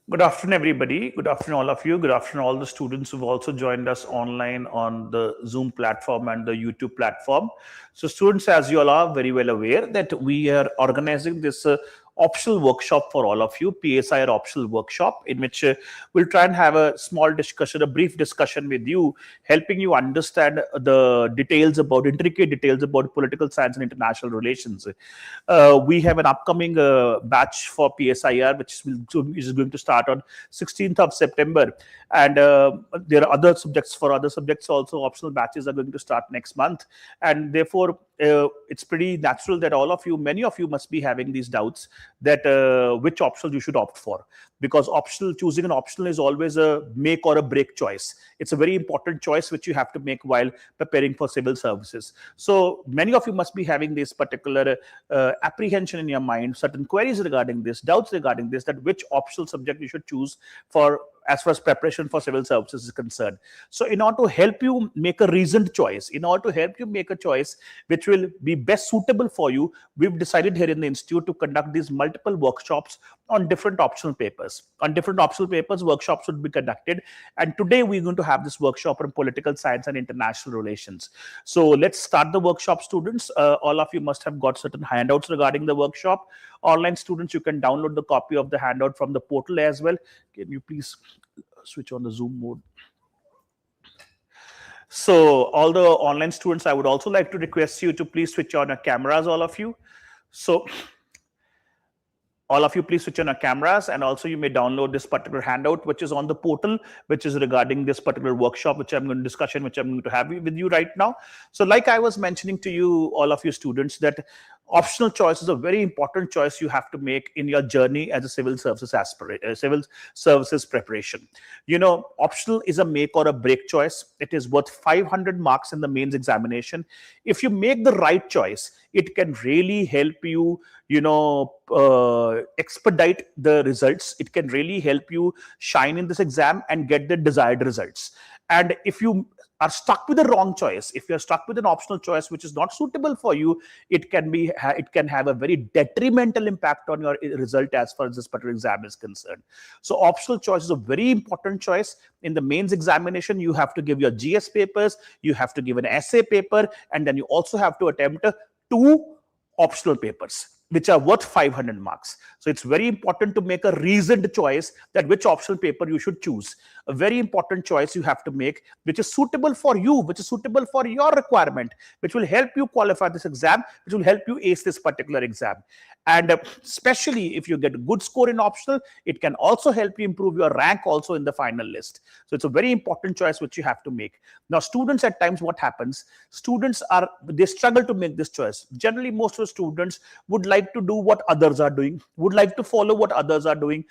Good afternoon, everybody. Good afternoon, all of you. Good afternoon, all the students who've also joined us online on the Zoom platform and the YouTube platform. So, students, as you all are very well aware, that we are organizing this optional workshop for all of you, PSIR optional workshop, in which we'll try and have a small discussion, a brief discussion with you, helping you understand the details about, intricate details about political science and international relations. We have an upcoming batch for PSIR, which is going to start on 16th of September. And there are other subjects. For other subjects also, optional batches are going to start next month. And therefore, it's pretty natural that all of you, many of you must be having these doubts that which optional you should opt for. Because choosing an optional is always a make or a break choice. It's a very important choice which you have to make while preparing for civil services. So many of you must be having this particular apprehension in your mind, certain queries regarding this, doubts regarding this, that which optional subject you should choose for as far as preparation for civil services is concerned. So in order to help you make a reasoned choice, in order to help you make a choice which will be best suitable for you, we've decided here in the institute to conduct these multiple workshops on different optional papers. On different optional papers, workshops would be conducted. And today we're going to have this workshop on political science and international relations. So let's start the workshop, students. All of you must have got certain handouts regarding the workshop. Online students, you can download the copy of the handout from the portal as well. Can you please switch on the Zoom mode? So all the online students, I would also like to request you to please switch on your cameras, all of you. So all of you, please switch on your cameras, and also you may download this particular handout which is on the portal, which is regarding this particular workshop which I'm going to have with you right now. So like I was mentioning to you, all of you students, that optional choice is a very important choice you have to make in your journey as a civil services preparation. You know, optional is a make or a break choice. It is worth 500 marks in the mains examination. If you make the right choice, it can really help you, expedite the results. It can really help you shine in this exam and get the desired results. And if you are stuck with the wrong choice, if you're stuck with an optional choice which is not suitable for you, it can have a very detrimental impact on your result as far as this particular exam is concerned. So optional choice is a very important choice. In the mains examination, you have to give your GS papers, you have to give an essay paper, and then you also have to attempt 2 optional papers which are worth 500 marks. So it's very important to make a reasoned choice that which optional paper you should choose. A very important choice you have to make which is suitable for you, which is suitable for your requirement, which will help you qualify this exam, which will help you ace this particular exam. And especially if you get a good score in optional, it can also help you improve your rank also in the final list. So it's a very important choice which you have to make. Now, students, at times what happens, they struggle to make this choice. Generally, most of the students would like to do what others are doing, would like to follow what others are doing.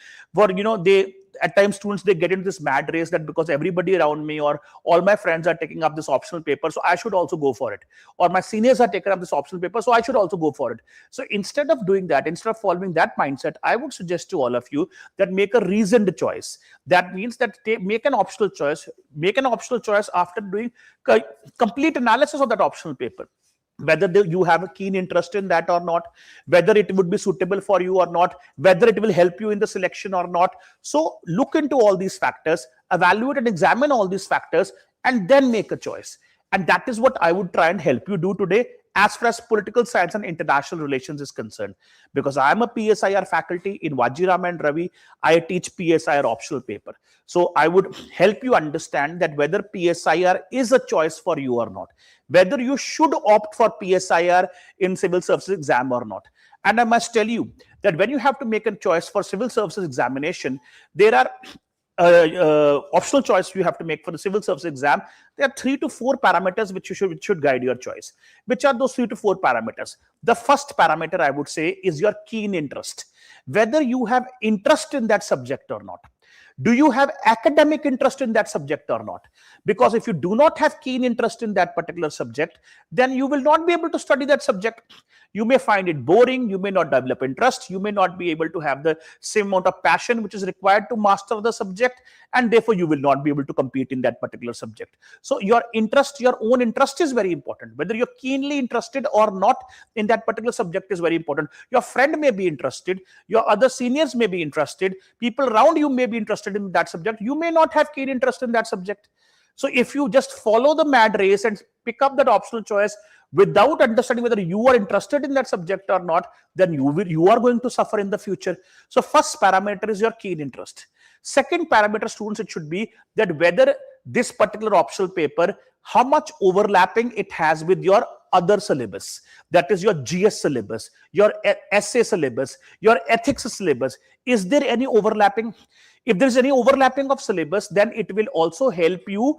At times students, they get into this mad race that because everybody around me or all my friends are taking up this optional paper, so I should also go for it, or my seniors are taking up this optional paper, so I should also go for it. So instead of doing that, instead of following that mindset, I would suggest to all of you that make a reasoned choice. That means that make an optional choice after doing complete analysis of that optional paper, whether you have a keen interest in that or not, whether it would be suitable for you or not, whether it will help you in the selection or not. So look into all these factors, evaluate and examine all these factors, and then make a choice. And that is what I would try and help you do today as far as political science and international relations is concerned. Because I am a PSIR faculty in Vajiram and Ravi, I teach PSIR optional paper. So I would help you understand that whether PSIR is a choice for you or not, whether you should opt for PSIR in civil services exam or not. And I must tell you that when you have to make a choice for civil services examination, there are optional choice you have to make for the civil service exam. There are 3 to 4 parameters which should guide your choice. Which are those 3 to 4 parameters? The first parameter, I would say, is your keen interest. Whether you have interest in that subject or not. Do you have academic interest in that subject or not? Because if you do not have keen interest in that particular subject, then you will not be able to study that subject. You may find it boring, you may not develop interest, you may not be able to have the same amount of passion which is required to master the subject, and therefore you will not be able to compete in that particular subject. So your interest, your own interest is very important. Whether you're keenly interested or not in that particular subject is very important. Your friend may be interested, your other seniors may be interested, people around you may be interested in that subject. You may not have keen interest in that subject. So if you just follow the mad race and pick up that optional choice without understanding whether you are interested in that subject or not, then you are going to suffer in the future. So first parameter is your keen interest. Second parameter, students, it should be that whether this particular optional paper, how much overlapping it has with your other syllabus. That is your GS syllabus, your essay syllabus, your ethics syllabus. Is there any overlapping? If there is any overlapping of syllabus, then it will also help you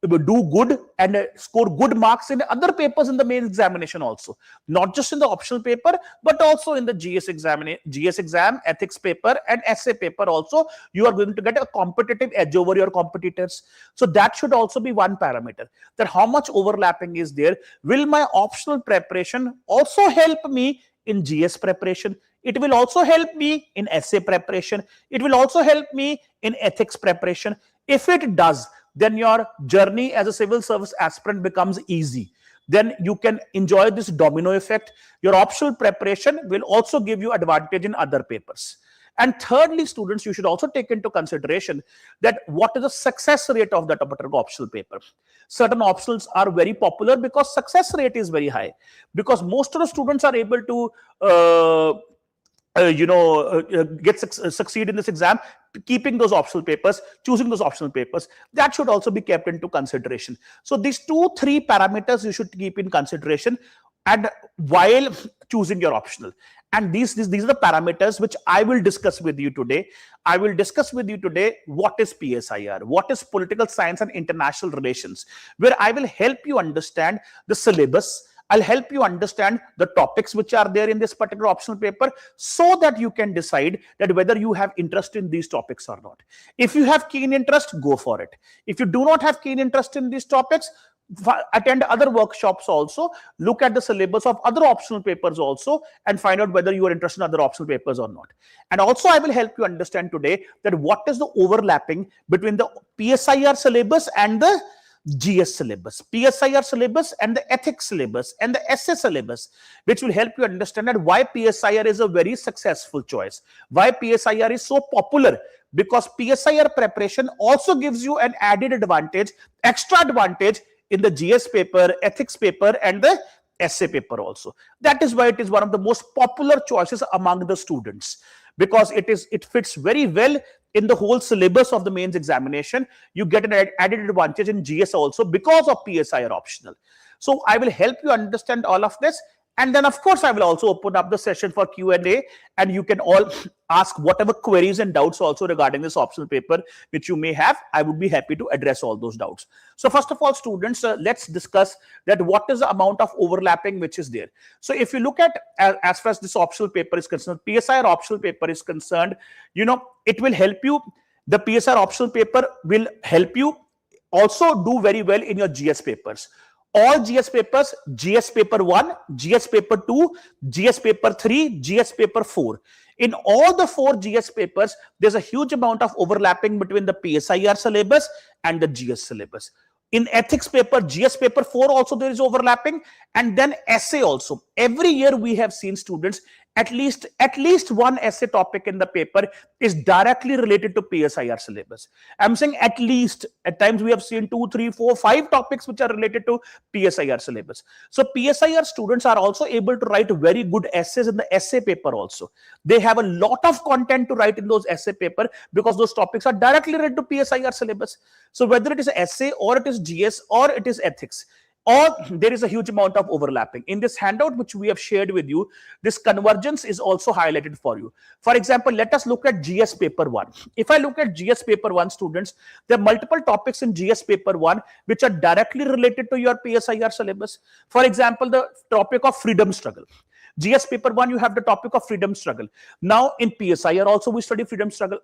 do good and score good marks in other papers in the main examination also. Not just in the optional paper, but also in the GS exam, ethics paper and essay paper also. You are going to get a competitive edge over your competitors. So that should also be one parameter. That how much overlapping is there? Will my optional preparation also help me in GS preparation? It will also help me in essay preparation. It will also help me in ethics preparation. If it does, then your journey as a civil service aspirant becomes easy. Then you can enjoy this domino effect. Your optional preparation will also give you advantage in other papers. And thirdly, students, you should also take into consideration that what is the success rate of that particular optional paper. Certain optionals are very popular because success rate is very high. Because most of the students are able to succeed in this exam, keeping those optional papers, choosing those optional papers. That should also be kept into consideration. So these 2-3 parameters you should keep in consideration and while choosing your optional. And these are the parameters which I will discuss with you today. I will discuss with you today what is PSIR, what is political science and international relations, where I will help you understand the syllabus. I'll help you understand the topics which are there in this particular optional paper so that you can decide that whether you have interest in these topics or not. If you have keen interest, go for it. If you do not have keen interest in these topics, attend other workshops also, look at the syllabus of other optional papers also and find out whether you are interested in other optional papers or not. And also I will help you understand today that what is the overlapping between the PSIR syllabus and the GS syllabus, PSIR syllabus and the ethics syllabus and the essay syllabus, which will help you understand that why PSIR is a very successful choice, why PSIR is so popular, because PSIR preparation also gives you an added advantage, extra advantage in the GS paper, ethics paper and the essay paper also. That is why it is one of the most popular choices among the students, because it fits very well in the whole syllabus of the mains examination. You get an added advantage in GS also because of PSIR optional. So I will help you understand all of this. And then, of course, I will also open up the session for Q&A, and you can all ask whatever queries and doubts also regarding this optional paper which you may have. I would be happy to address all those doubts. So first of all, students, let's discuss that what is the amount of overlapping which is there. So if you look at, as far as this optional paper is concerned, PSIR optional paper is concerned, it will help you. The PSIR optional paper will help you also do very well in your GS papers. All GS papers, GS paper 1, GS paper 2, GS paper 3, GS paper 4. In all the 4 GS papers, there's a huge amount of overlapping between the PSIR syllabus and the GS syllabus. In ethics paper, GS paper 4 also there is overlapping, and then essay also. Every year we have seen students, at least one essay topic in the paper is directly related to PSIR syllabus. I'm saying at least. At times we have seen 2, 3, 4, 5 topics which are related to PSIR syllabus. So PSIR students are also able to write very good essays in the essay paper also. They have a lot of content to write in those essay paper because those topics are directly related to PSIR syllabus. So whether it is essay or it is GS or it is ethics, or there is a huge amount of overlapping. In this handout which we have shared with you, this convergence is also highlighted for you. For example, let us look at GS paper 1. If I look at GS paper 1, students, there are multiple topics in GS paper 1 which are directly related to your PSIR syllabus. For example, the topic of freedom struggle. GS paper 1, you have the topic of freedom struggle. Now in PSIR also we study freedom struggle.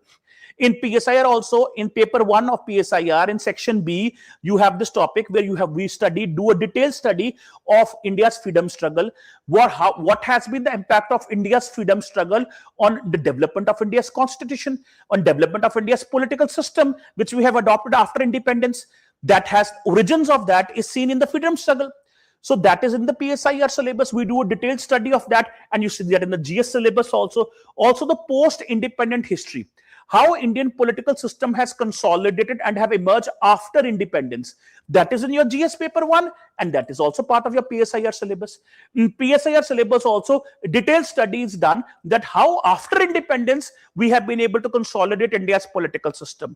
In PSIR also, in paper 1 of PSIR, in section B, you have this topic where we do a detailed study of India's freedom struggle. What has been the impact of India's freedom struggle on the development of India's constitution, on development of India's political system, which we have adopted after independence. That has origins of that is seen in the freedom struggle. So that is in the PSIR syllabus. We do a detailed study of that, and you see that in the GS syllabus also. Also the post-independent history, how Indian political system has consolidated and have emerged after independence. That is in your GS paper 1, and that is also part of your PSIR syllabus. In PSIR syllabus also, detailed study is done that how after independence we have been able to consolidate India's political system.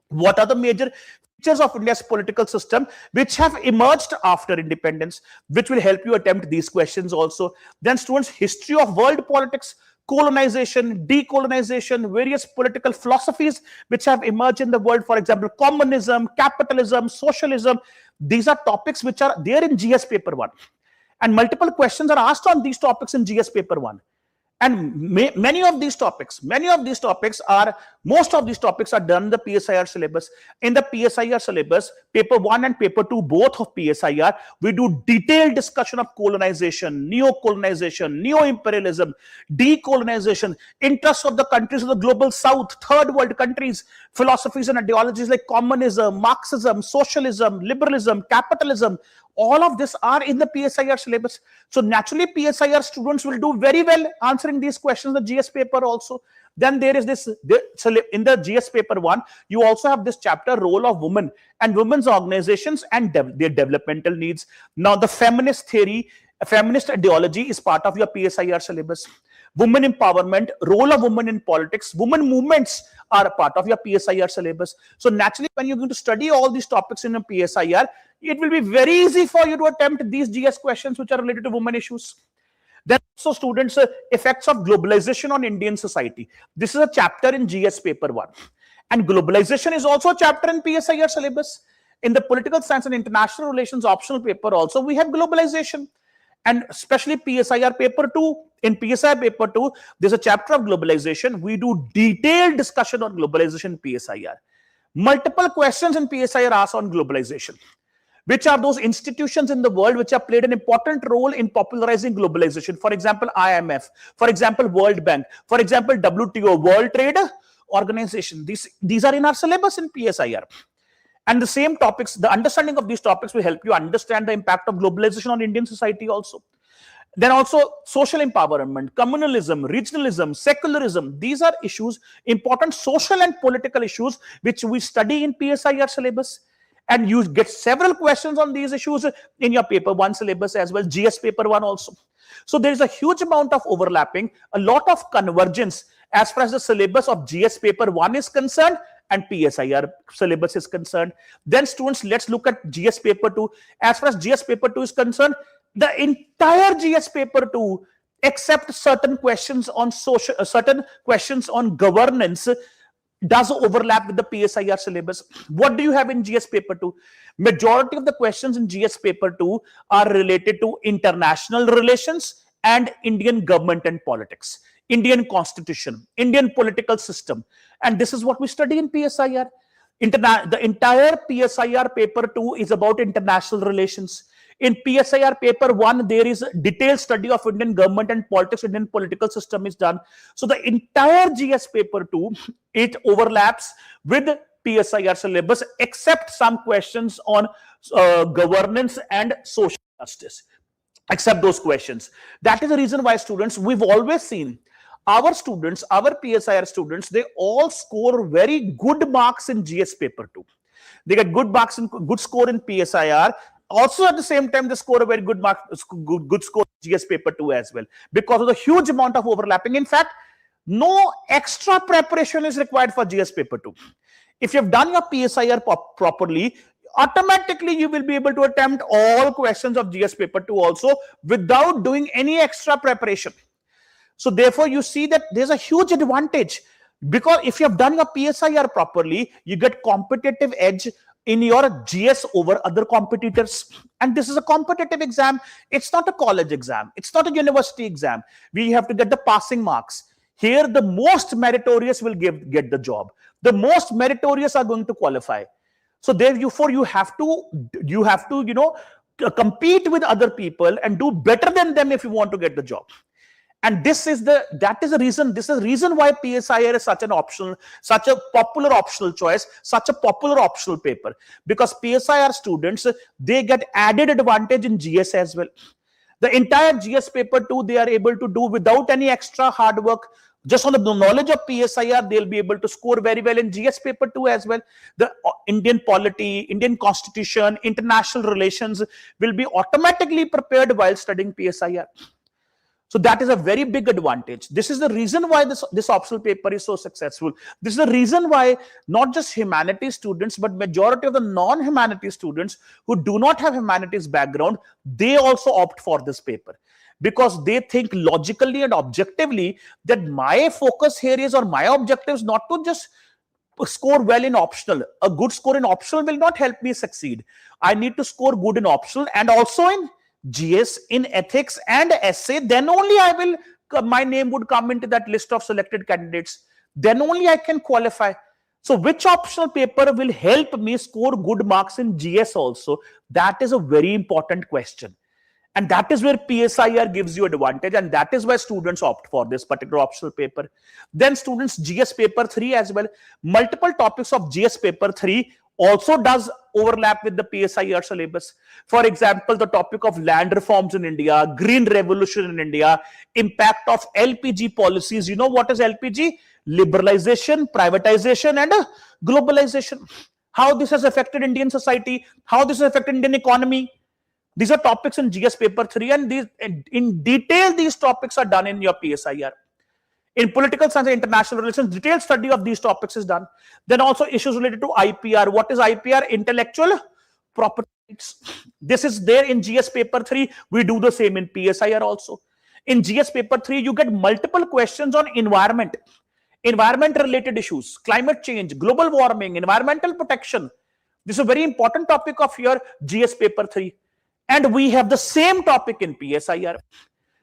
What are the major features of India's political system which have emerged after independence, which will help you attempt these questions also. Then students, history of world politics, colonization, decolonization, various political philosophies which have emerged in the world, for example, communism, capitalism, socialism. These are topics which are there in GS paper 1. And multiple questions are asked on these topics in GS paper 1. And most of these topics are done in the PSIR syllabus. In the PSIR syllabus, paper 1 and paper 2, both of PSIR, we do detailed discussion of colonization, neo-colonization, neo-imperialism, decolonization, interests of the countries of the global south, third world countries, philosophies and ideologies like communism, Marxism, socialism, liberalism, capitalism. All of this are in the PSIR syllabus. So naturally, PSIR students will do very well answering these questions in the GS paper also. Then there is this, in the GS paper 1, you also have this chapter, role of women and women's organizations and their developmental needs. Now the feminist theory, feminist ideology is part of your PSIR syllabus. Women empowerment, role of women in politics, women movements are a part of your PSIR syllabus. So naturally, when you're going to study all these topics in a PSIR, it will be very easy for you to attempt these GS questions which are related to women issues. Then also students, effects of globalization on Indian society. This is a chapter in GS paper 1. And globalization is also a chapter in PSIR syllabus. In the political science and international relations optional paper also, we have globalization. And especially PSIR paper 2. In PSIR paper 2, there's a chapter of globalization. We do detailed discussion on globalization in PSIR. Multiple questions in PSIR asked on globalization. Which are those institutions in the world which have played an important role in popularizing globalization? For example, IMF, for example, World Bank, for example, WTO, World Trade Organization. These are in our syllabus in PSIR. And the same topics, the understanding of these topics will help you understand the impact of globalization on Indian society also. Then also social empowerment, communalism, regionalism, secularism. These are issues, important social and political issues which we study in PSIR syllabus. And you get several questions on these issues in your paper 1 syllabus as well, GS paper 1 also. So there is a huge amount of overlapping, a lot of convergence as far as the syllabus of GS paper 1 is concerned and PSIR syllabus is concerned. Then students, let's look at GS paper 2. As far as GS paper 2 is concerned, the entire GS paper 2, except certain questions on certain questions on governance, does overlap with the PSIR syllabus. What do you have in GS paper 2? Majority of the questions in GS paper 2 are related to international relations and Indian government and politics, Indian constitution, Indian political system. And this is what we study in PSIR. The entire PSIR paper 2 is about international relations. In PSIR paper 1, there is a detailed study of Indian government and politics, Indian political system is done. So the entire GS paper 2, it overlaps with PSIR syllabus, except some questions on governance and social justice, except those questions. That is the reason why students, we've always seen our students, our PSIR students, they all score very good marks in GS paper 2. They get good marks and good score in PSIR. Also, at the same time, they score a very good score in GS paper 2 as well, because of the huge amount of overlapping. In fact, no extra preparation is required for GS paper 2. If you have done your PSIR properly, automatically you will be able to attempt all questions of GS paper 2 also without doing any extra preparation. So therefore, you see that there's a huge advantage, because if you have done your PSIR properly, you get competitive edge in your GS over other competitors. And this is a competitive exam. It's not a college exam. It's not a university exam. We have to get the passing marks. Here, the most meritorious will get the job. The most meritorious are going to qualify. So therefore, you have to compete with other people and do better than them if you want to get the job. And this is the reason why PSIR is such a popular optional choice, such a popular optional paper, because PSIR students, they get added advantage in GS as well. The entire GS paper 2 they are able to do without any extra hard work. Just on the knowledge of PSIR, they'll be able to score very well in GS paper 2 as well. The Indian polity, Indian constitution, international relations will be automatically prepared while studying PSIR. So that is a very big advantage. This is the reason why this optional paper is so successful. This is the reason why not just humanities students, but majority of the non-humanities students who do not have humanities background, they also opt for this paper. Because they think logically and objectively that my focus here is, or my objective is not to just score well in optional. A good score in optional will not help me succeed. I need to score good in optional and also in GS, in ethics and essay. Then only my name would come into that list of selected candidates. Then only I can qualify. So which optional paper will help me score good marks in GS also? That is a very important question. And that is where PSIR gives you advantage, and that is why students opt for this particular optional paper. Then students, GS paper 3 as well. Multiple topics of GS paper 3 also does overlap with the PSIR syllabus. For example, the topic of land reforms in India, green revolution in India, impact of LPG policies. You know what is LPG? Liberalization, privatization, and globalization. How this has affected Indian society, how this has affected Indian economy. These are topics in GS paper 3, and in detail these topics are done in your PSIR. In political science and international relations, detailed study of these topics is done. Then also issues related to IPR. What is IPR? Intellectual property rights. This is there in GS paper 3. We do the same in PSIR also. In GS paper 3, you get multiple questions on environment related issues, climate change, global warming, environmental protection. This is a very important topic of your GS paper 3. And we have the same topic in PSIR.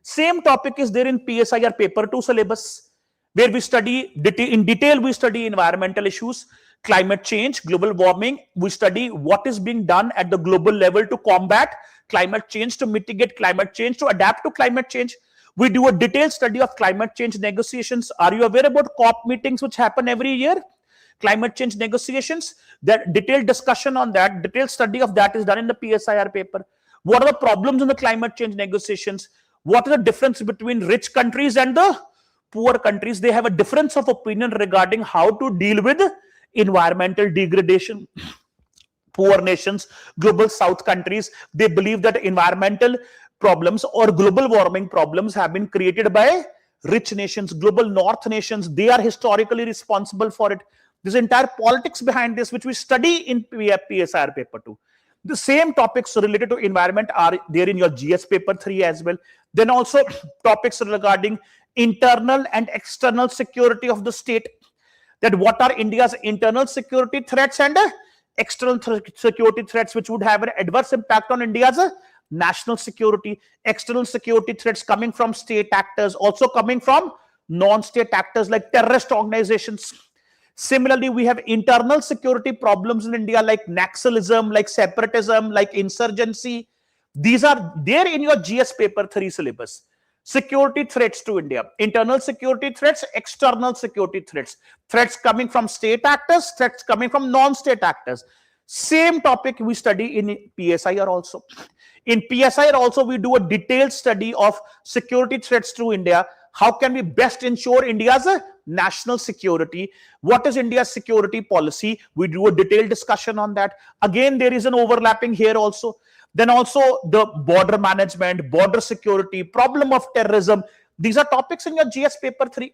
Same topic is there in PSIR paper 2 syllabus, where we study in detail, we study environmental issues, climate change, global warming. We study what is being done at the global level to combat climate change, to mitigate climate change, to adapt to climate change. We do a detailed study of climate change negotiations. Are you aware about COP meetings which happen every year? Climate change negotiations, that detailed discussion on that, detailed study of that is done in the PSIR paper. What are the problems in the climate change negotiations? What is the difference between rich countries and the poor countries? They have a difference of opinion regarding how to deal with environmental degradation. Poor nations, global south countries, they believe that environmental problems or global warming problems have been created by rich nations. Global north nations, they are historically responsible for it. There's entire politics behind this, which we study in PSIR paper 2. The same topics related to environment are there in your GS paper 3 as well. Then also topics regarding internal and external security of the state. That what are India's internal security threats and external security threats which would have an adverse impact on India's national security. External security threats coming from state actors, also coming from non-state actors like terrorist organizations. Similarly, we have internal security problems in India like Naxalism, like separatism, like insurgency. These are there in your GS paper 3 syllabus. Security threats to India, internal security threats, external security threats, threats coming from state actors, threats coming from non-state actors. Same topic we study in PSIR also. In PSIR also, we do a detailed study of security threats to India. How can we best ensure India's national security? What is India's security policy? We do a detailed discussion on that. Again, there is an overlapping here also. Then also the border management, border security, problem of terrorism. These are topics in your GS paper 3.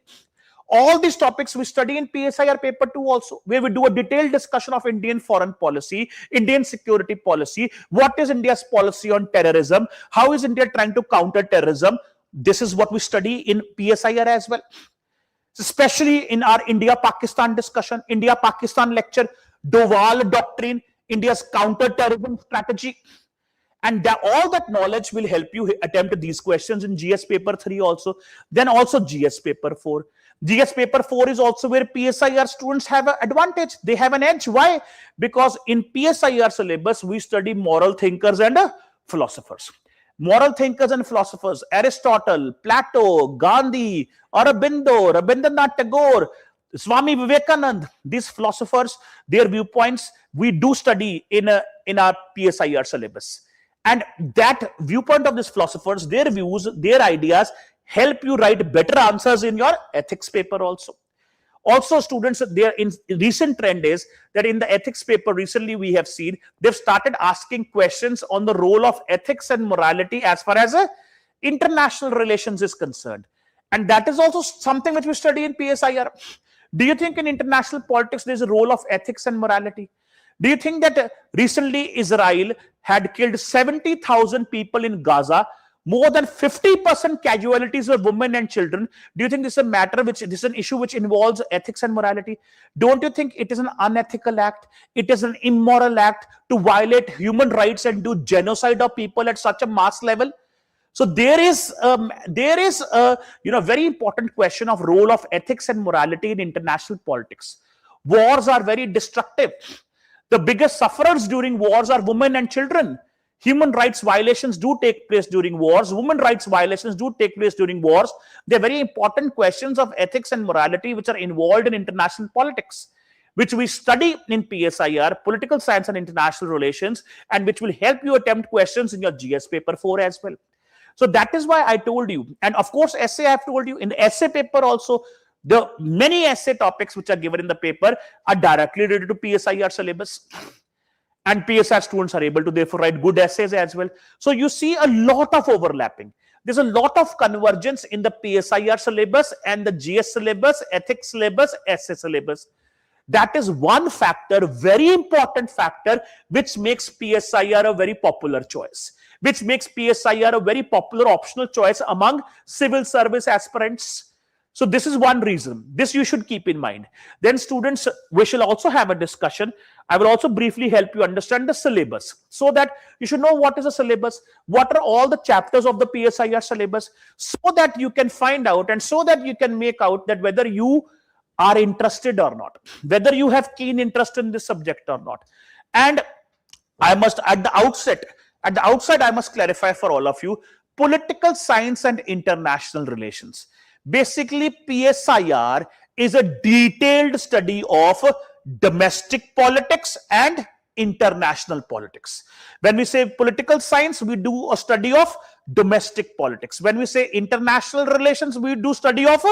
All these topics we study in PSIR paper 2 also, where we do a detailed discussion of Indian foreign policy, Indian security policy. What is India's policy on terrorism? How is India trying to counter terrorism? This is what we study in PSIR as well. Especially in our India-Pakistan discussion, India-Pakistan lecture, Doval Doctrine, India's counter-terrorism strategy. And all that knowledge will help you attempt these questions in GS paper 3 also. Then also GS paper 4. GS paper 4 is also where PSIR students have an advantage. They have an edge. Why? Because in PSIR syllabus, we study moral thinkers and philosophers. Moral thinkers and philosophers, Aristotle, Plato, Gandhi, Aurobindo, Rabindranath Tagore, Swami Vivekanand, these philosophers, their viewpoints, we do study in our PSIR syllabus. And that viewpoint of these philosophers, their views, their ideas, help you write better answers in your ethics paper also. Also, students, their recent trend is that in the ethics paper, recently we have seen, they've started asking questions on the role of ethics and morality as far as international relations is concerned. And that is also something which we study in PSIR. Do you think in international politics there's a role of ethics and morality? Do you think that recently Israel had killed 70,000 people in Gaza? More than 50% casualties were women and children. Do you think this is a matter this is an issue which involves ethics and morality? Don't you think it is an unethical act? It is an immoral act to violate human rights and do genocide of people at such a mass level? So there is a very important question of role of ethics and morality in international politics. Wars are very destructive. The biggest sufferers during wars are women and children. Human rights violations do take place during wars. Women rights violations do take place during wars. They're very important questions of ethics and morality which are involved in international politics, which we study in PSIR, Political Science and International Relations, and which will help you attempt questions in your GS paper 4 as well. So that is why I told you. And of course, essay I have told you. In the essay paper also, the many essay topics which are given in the paper are directly related to PSIR syllabus. And PSIR students are able to therefore write good essays as well. So you see a lot of overlapping. There's a lot of convergence in the PSIR syllabus and the GS syllabus, ethics syllabus, essay syllabus. That is one factor, very important factor, which makes PSIR a very popular choice, which makes PSIR a very popular optional choice among civil service aspirants. So this is one reason. This you should keep in mind. Then students, we shall also have a discussion. I will also briefly help you understand the syllabus so that you should know what is a syllabus, what are all the chapters of the PSIR syllabus, so that you can find out and so that you can make out that whether you are interested or not, whether you have keen interest in this subject or not. And I must at the outset, I must clarify for all of you, political science and international relations. Basically, PSIR is a detailed study of domestic politics and international politics. When we say political science, we do a study of domestic politics. When we say international relations, we do study of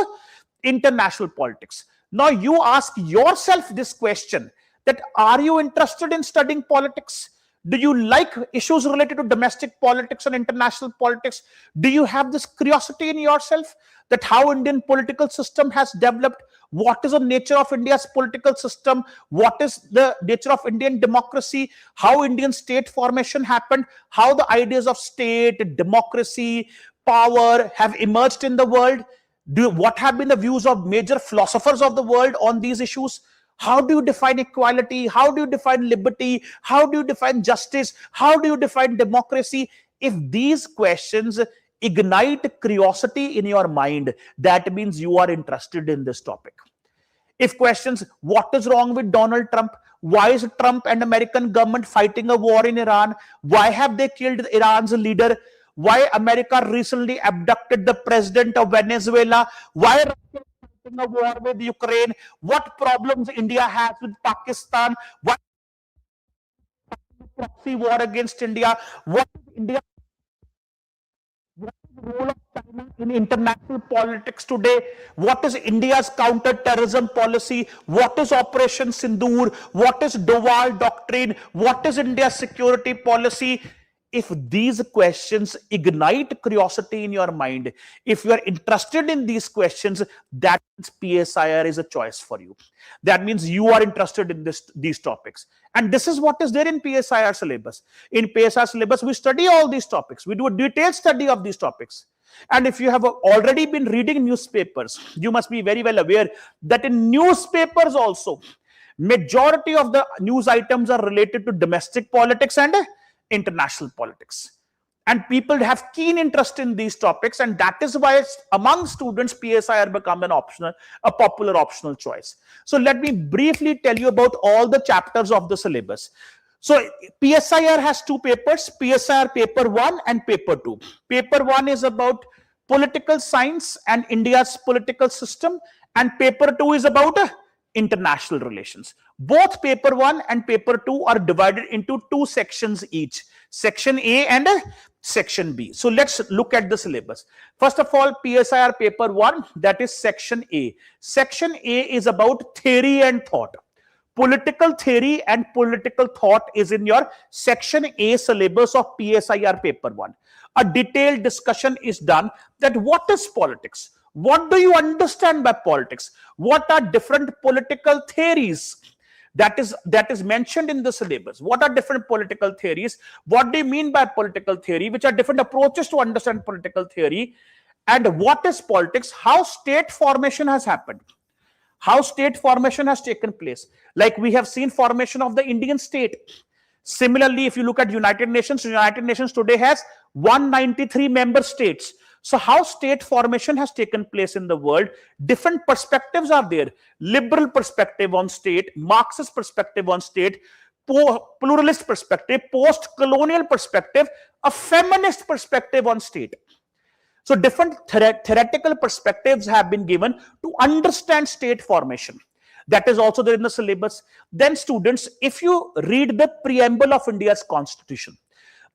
international politics. Now, you ask yourself this question, that are you interested in studying politics? Do you like issues related to domestic politics and international politics? Do you have this curiosity in yourself that how Indian political system has developed? What is the nature of India's political system? What is the nature of Indian democracy? How Indian state formation happened? How the ideas of state, democracy, power have emerged in the world? What have been the views of major philosophers of the world on these issues? How do you define equality? How do you define liberty? How do you define justice? How do you define democracy? If these questions ignite curiosity in your mind, that means you are interested in this topic. If questions, what is wrong with Donald Trump? Why is Trump and American government fighting a war in Iran? Why have they killed Iran's leader? Why America recently abducted the president of Venezuela? Why Russia fighting a war with Ukraine? What problems India has with Pakistan? What proxy war against India? What is India? What is the role of China in international politics today? What is India's counter-terrorism policy? What is Operation Sindoor? What is Doval Doctrine? What is India's security policy? If these questions ignite curiosity in your mind, if you are interested in these questions, that means PSIR is a choice for you. That means you are interested in these topics. And this is what is there in PSIR syllabus. In PSIR syllabus, we study all these topics. We do a detailed study of these topics. And if you have already been reading newspapers, you must be very well aware that in newspapers also, Majority of the news items are related to domestic politics and international politics. And people have keen interest in these topics, and that is why among students PSIR become a popular optional choice. So let me briefly tell you about all the chapters of the syllabus. So PSIR has two papers, PSIR paper 1 and paper 2. Paper 1 is about political science and India's political system, and paper 2 is about international relations. Both paper 1 and paper 2 are divided into two sections each, section A and section B. So let's look at the syllabus. First of all, PSIR paper 1, that is section A. Section A is about theory and thought. Political theory and political thought is in your section A syllabus of PSIR paper 1. A detailed discussion is done that what is politics? What do you understand by politics? What are different political theories? That is mentioned in the syllabus. What are different political theories? What do you mean by political theory? Which are different approaches to understand political theory? And what is politics? How state formation has happened? How state formation has taken place? Like we have seen formation of the Indian state. Similarly, if you look at United Nations today has 193 member states. So how state formation has taken place in the world, different perspectives are there. Liberal perspective on state, Marxist perspective on state, pluralist perspective, post-colonial perspective, a feminist perspective on state. So different theoretical perspectives have been given to understand state formation. That is also there in the syllabus. Then students, if you read the preamble of India's constitution,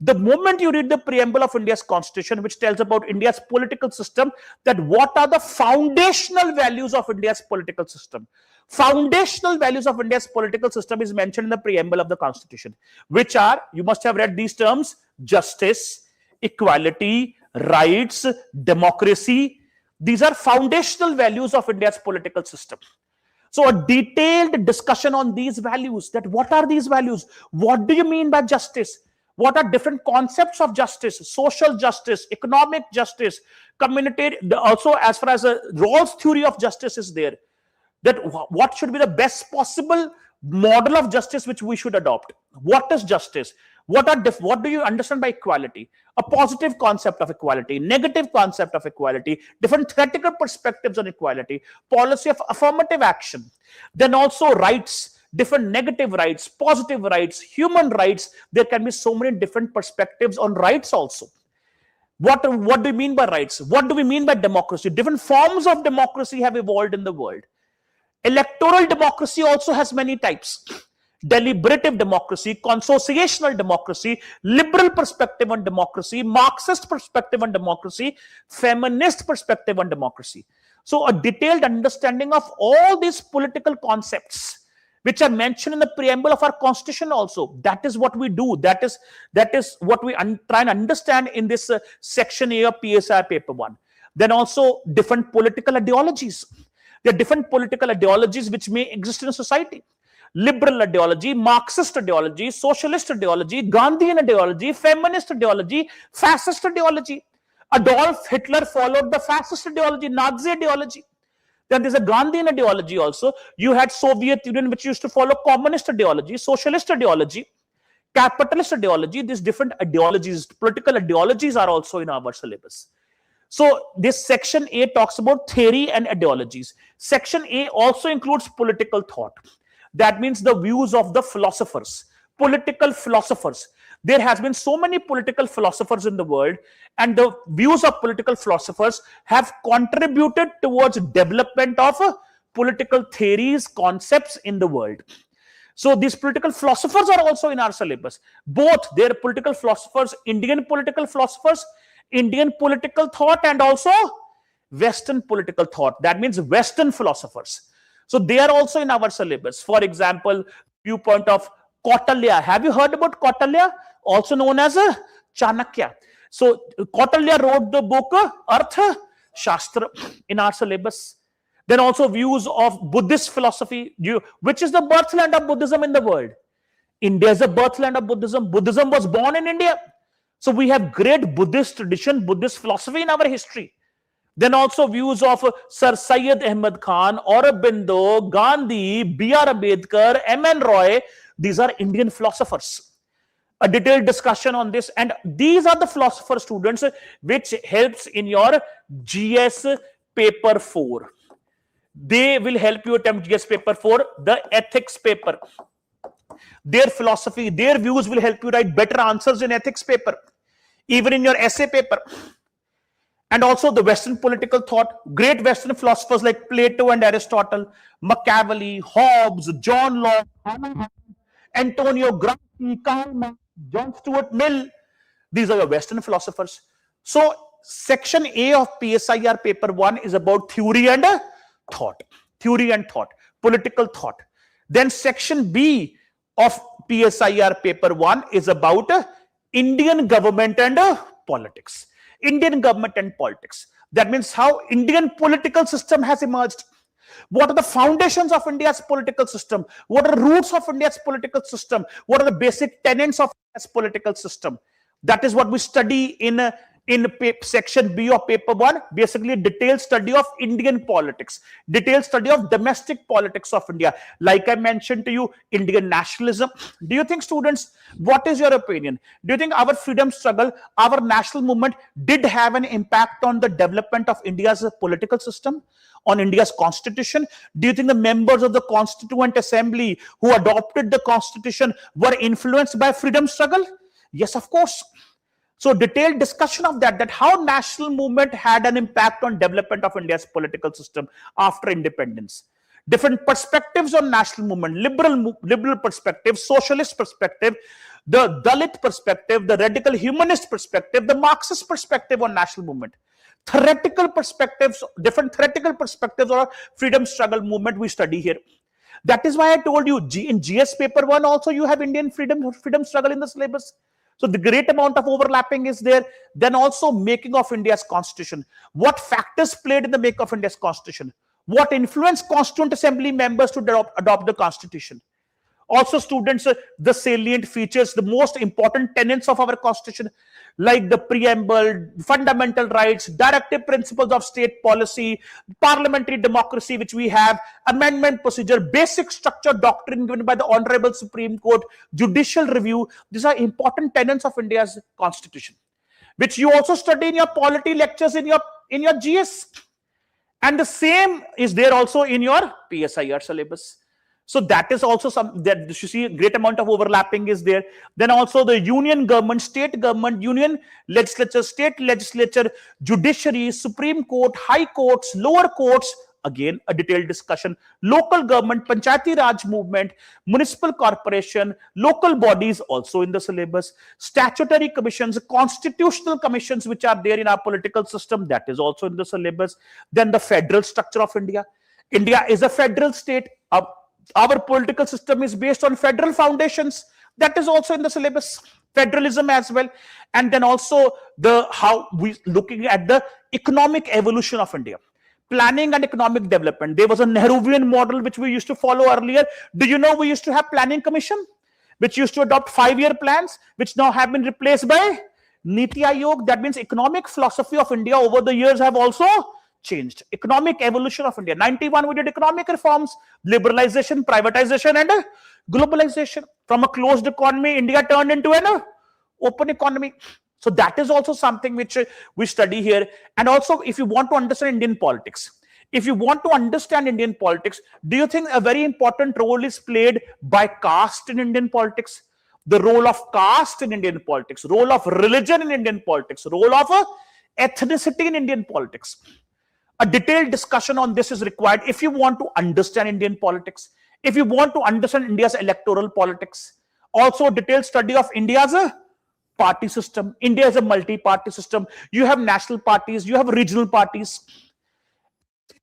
the moment you read the preamble of India's constitution, which tells about India's political system, that what are the foundational values of India's political system? Foundational values of India's political system is mentioned in the preamble of the constitution, which are, you must have read these terms, justice, equality, rights, democracy. These are foundational values of India's political system. So a detailed discussion on these values, that what are these values? What do you mean by justice? What are different concepts of justice, social justice, economic justice, community, also as far as a Rawls theory of justice is there, that what should be the best possible model of justice which we should adopt? What is justice? What do you understand by equality? A positive concept of equality, negative concept of equality, different theoretical perspectives on equality, policy of affirmative action, then also rights, different negative rights, positive rights, human rights. There can be so many different perspectives on rights also. What do you mean by rights? What do we mean by democracy? Different forms of democracy have evolved in the world. Electoral democracy also has many types. Deliberative democracy, consociational democracy, liberal perspective on democracy, Marxist perspective on democracy, feminist perspective on democracy. So a detailed understanding of all these political concepts which are mentioned in the preamble of our constitution also. That is what we do. That is what we try and understand in this section A of PSIR paper 1. Then also different political ideologies. There are different political ideologies which may exist in a society. Liberal ideology, Marxist ideology, socialist ideology, Gandhian ideology, feminist ideology, fascist ideology. Adolf Hitler followed the fascist ideology, Nazi ideology. Then there's a Gandhian ideology also. You had Soviet Union, which used to follow communist ideology, socialist ideology, capitalist ideology. These different ideologies, political ideologies are also in our syllabus. So this section A talks about theory and ideologies. Section A also includes political thought. That means the views of the philosophers, political philosophers. There has been so many political philosophers in the world, and the views of political philosophers have contributed towards development of political theories, concepts in the world. So these political philosophers are also in our syllabus. Both their political philosophers, Indian political philosophers, Indian political thought, and also Western political thought. That means Western philosophers. So they are also in our syllabus. For example, viewpoint of Kautilya. Have you heard about Kautilya? Also known as Chanakya. So Kautilya wrote the book Artha Shastra in our syllabus. Then also views of Buddhist philosophy, which is the birthland of Buddhism in the world. India is the birthland of Buddhism. Buddhism was born in India. So we have great Buddhist tradition, Buddhist philosophy in our history. Then also views of Sir Syed Ahmad Khan, Aurobindo, Gandhi, B.R. Ambedkar, M.N. Roy. These are Indian philosophers. A detailed discussion on this, and these are the philosopher students which helps in your GS paper 4. They will help you attempt GS paper 4, the ethics paper. Their philosophy, their views will help you write better answers in ethics paper, even in your essay paper. And also the Western political thought, great Western philosophers like Plato and Aristotle, Machiavelli, Hobbes, John Locke, Antonio Gramsci, Karl Marx, John Stuart Mill. These are your Western philosophers. So section A of PSIR paper 1 is about theory and thought, political thought. Then section B of PSIR paper 1 is about Indian government and politics. Indian government and politics. That means how Indian political system has emerged. What are the foundations of India's political system? What are the roots of India's political system? What are the basic tenets of India's political system? That is what we study in section B of paper 1, basically a detailed study of Indian politics, detailed study of domestic politics of India. Like I mentioned to you, Indian nationalism. Do you think, students, what is your opinion? Do you think our freedom struggle, our national movement did have an impact on the development of India's political system, on India's constitution? Do you think the members of the Constituent Assembly who adopted the constitution were influenced by freedom struggle? Yes, of course. So detailed discussion of that how national movement had an impact on development of India's political system after independence. Different perspectives on national movement, liberal perspective, socialist perspective, the Dalit perspective, the radical humanist perspective, the Marxist perspective on national movement. Theoretical perspectives, different theoretical perspectives on freedom struggle movement we study here. That is why I told you in GS paper 1 also you have Indian freedom struggle in the syllabus. So the great amount of overlapping is there. Then also making of India's constitution. What factors played in the make of India's constitution? What influenced Constituent Assembly members to adopt the constitution? Also, students, the salient features, the most important tenets of our constitution, like the preamble, fundamental rights, directive principles of state policy, parliamentary democracy, which we have, amendment procedure, basic structure doctrine given by the Honorable Supreme Court, judicial review. These are important tenets of India's constitution, which you also study in your polity lectures in your GS. And the same is there also in your PSIR syllabus. So that is also some that you see a great amount of overlapping is there. Then also the union government, state government, union legislature, state legislature, judiciary, Supreme Court, high courts, lower courts. Again, a detailed discussion. Local government, Panchayati Raj movement, municipal corporation, local bodies also in the syllabus, statutory commissions, constitutional commissions which are there in our political system, that is also in the syllabus. Then the federal structure of India. India is a federal state. Our political system is based on federal foundations. That is also in the syllabus. Federalism as well. And then also how we looking at the economic evolution of India. Planning and economic development. There was a Nehruvian model which we used to follow earlier. Do you know we used to have planning commission, which used to adopt 5-year plans, which now have been replaced by Niti Aayog. That means economic philosophy of India over the years have also changed. Economic evolution of India. 91 we did economic reforms, liberalization, privatization and globalization. From a closed economy, India turned into an open economy. So that is also something which we study here. And also, if you want to understand Indian politics, do you think a very important role is played by caste in Indian politics? The role of caste in Indian politics, role of religion in Indian politics, role of ethnicity in Indian politics. A detailed discussion on this is required if you want to understand Indian politics, if you want to understand India's electoral politics. Also, a detailed study of India's party system. India is a multi-party system. You have national parties, you have regional parties.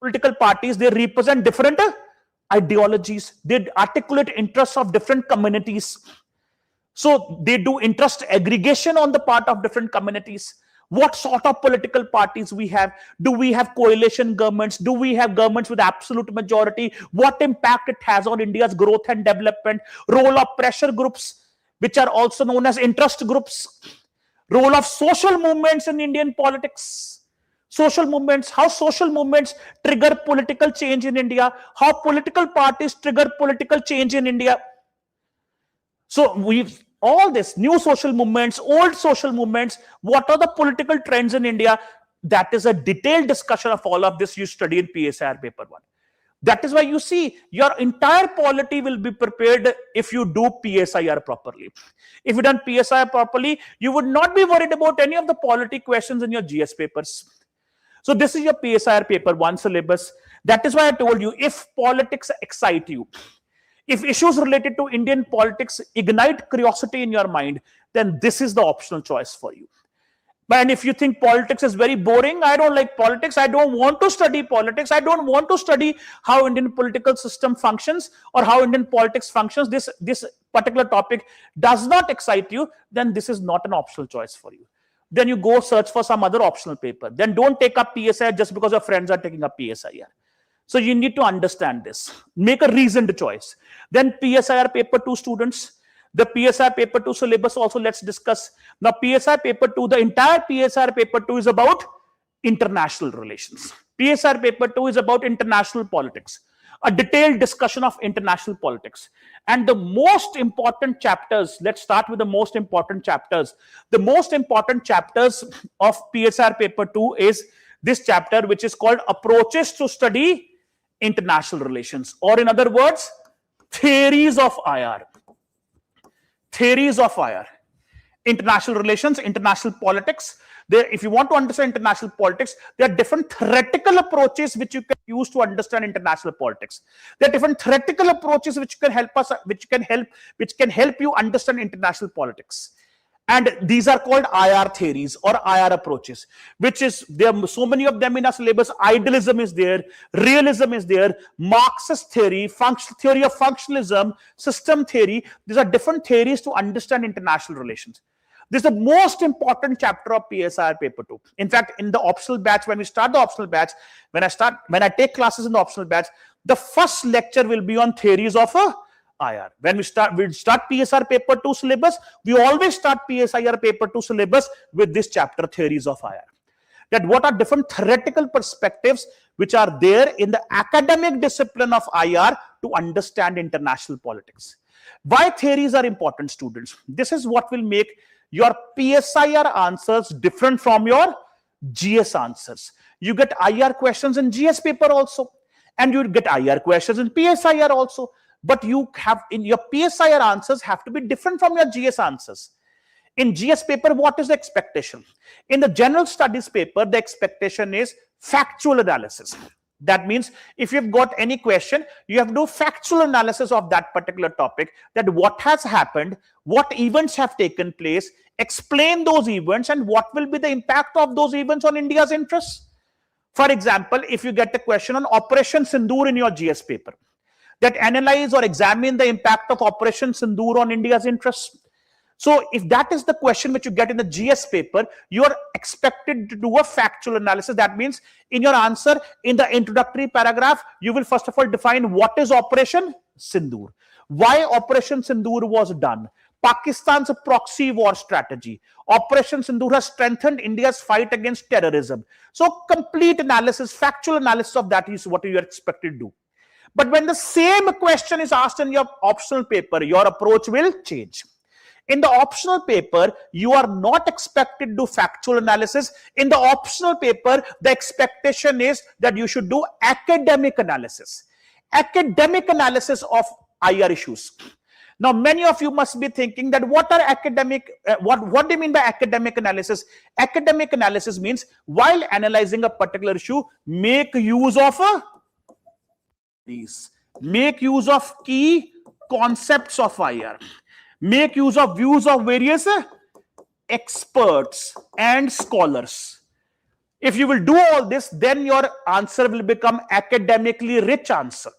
Political parties, they represent different ideologies. They articulate interests of different communities. So they do interest aggregation on the part of different communities. What sort of political parties we have? Do we have coalition governments? Do we have governments with absolute majority? What impact it has on India's growth and development? Role of pressure groups, which are also known as interest groups. Role of social movements in Indian politics. Social movements, how social movements trigger political change in India, how political parties trigger political change in India. So we've all this new social movements, old social movements, what are the political trends in India? That is a detailed discussion of all of this you study in PSIR paper 1. That is why you see your entire polity will be prepared if you do PSIR properly. If you done PSIR properly, you would not be worried about any of the polity questions in your GS papers. So this is your PSIR paper 1 syllabus. That is why I told you, if politics excite you, if issues related to Indian politics ignite curiosity in your mind, then this is the optional choice for you. And if you think politics is very boring, I don't like politics, I don't want to study politics, I don't want to study how Indian political system functions or how Indian politics functions, this particular topic does not excite you, then this is not an optional choice for you. Then you go search for some other optional paper. Then don't take up PSIR just because your friends are taking up PSIR. So you need to understand this. Make a reasoned choice. Then PSIR paper 2 students. The PSIR paper 2 syllabus also let's discuss. Now PSIR paper 2, the entire PSIR paper 2 is about international relations. PSIR paper 2 is about international politics. A detailed discussion of international politics. And the most important chapters, let's start with the most important chapters. The most important chapters of PSIR paper 2 is this chapter, which is called Approaches to Study International Relations, or in other words, theories of IR. Theories of IR. International relations, international politics. If you want to understand international politics, there are different theoretical approaches which you can use to understand international politics. There are different theoretical approaches which can help us, which can help you understand international politics. And these are called IR theories or IR approaches, which is, there are so many of them in our syllabus. Idealism is there, realism is there, Marxist theory, theory of functionalism, system theory. These are different theories to understand international relations. This is the most important chapter of PSIR paper 2. In fact, in the optional batch, when we start the optional batch, when I take classes in the optional batch, the first lecture will be on theories of IR. When we start PSIR paper 2 syllabus, we always start PSIR paper 2 syllabus with this chapter, theories of IR. That what are different theoretical perspectives which are there in the academic discipline of IR to understand international politics. Why theories are important, students? This is what will make your PSIR answers different from your GS answers. You get IR questions in GS paper also, and you get IR questions in PSIR also. But you have, in your PSIR answers have to be different from your GS answers. In GS paper, what is the expectation? In the general studies paper, the expectation is factual analysis. That means if you've got any question, you have to do factual analysis of that particular topic, that what has happened, what events have taken place, explain those events, and what will be the impact of those events on India's interests. For example, if you get a question on Operation Sindoor in your GS paper, that analyze or examine the impact of Operation Sindoor on India's interests. So if that is the question which you get in the GS paper, you are expected to do a factual analysis. That means in your answer, in the introductory paragraph, you will first of all define what is Operation Sindoor, why Operation Sindoor was done, Pakistan's proxy war strategy. Operation Sindoor has strengthened India's fight against terrorism. So complete analysis, factual analysis of that is what you are expected to do. But when the same question is asked in your optional paper, your approach will change. In the optional paper, you are not expected to do factual analysis. In the optional paper, the expectation is that you should do academic analysis. Academic analysis of IR issues. Now, many of you must be thinking that what are academic, what do you mean by academic analysis? Academic analysis means while analyzing a particular issue, make use of make use of key concepts of IR. Make use of views of various experts and scholars. If you will do all this, then your answer will become academically rich answer.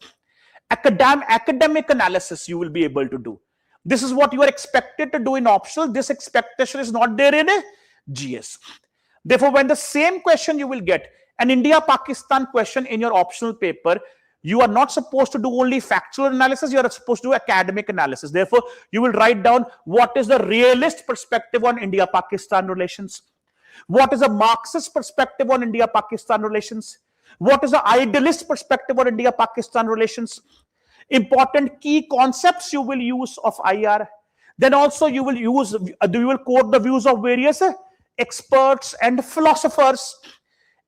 Academic analysis you will be able to do. This is what you are expected to do in optional. This expectation is not there in a GS. Therefore, when the same question you will get, an India-Pakistan question in your optional paper, you are not supposed to do only factual analysis, you are supposed to do academic analysis. Therefore, you will write down what is the realist perspective on India-Pakistan relations. What is a Marxist perspective on India-Pakistan relations? What is the idealist perspective on India-Pakistan relations? Important key concepts you will use of IR. Then also you will quote the views of various experts and philosophers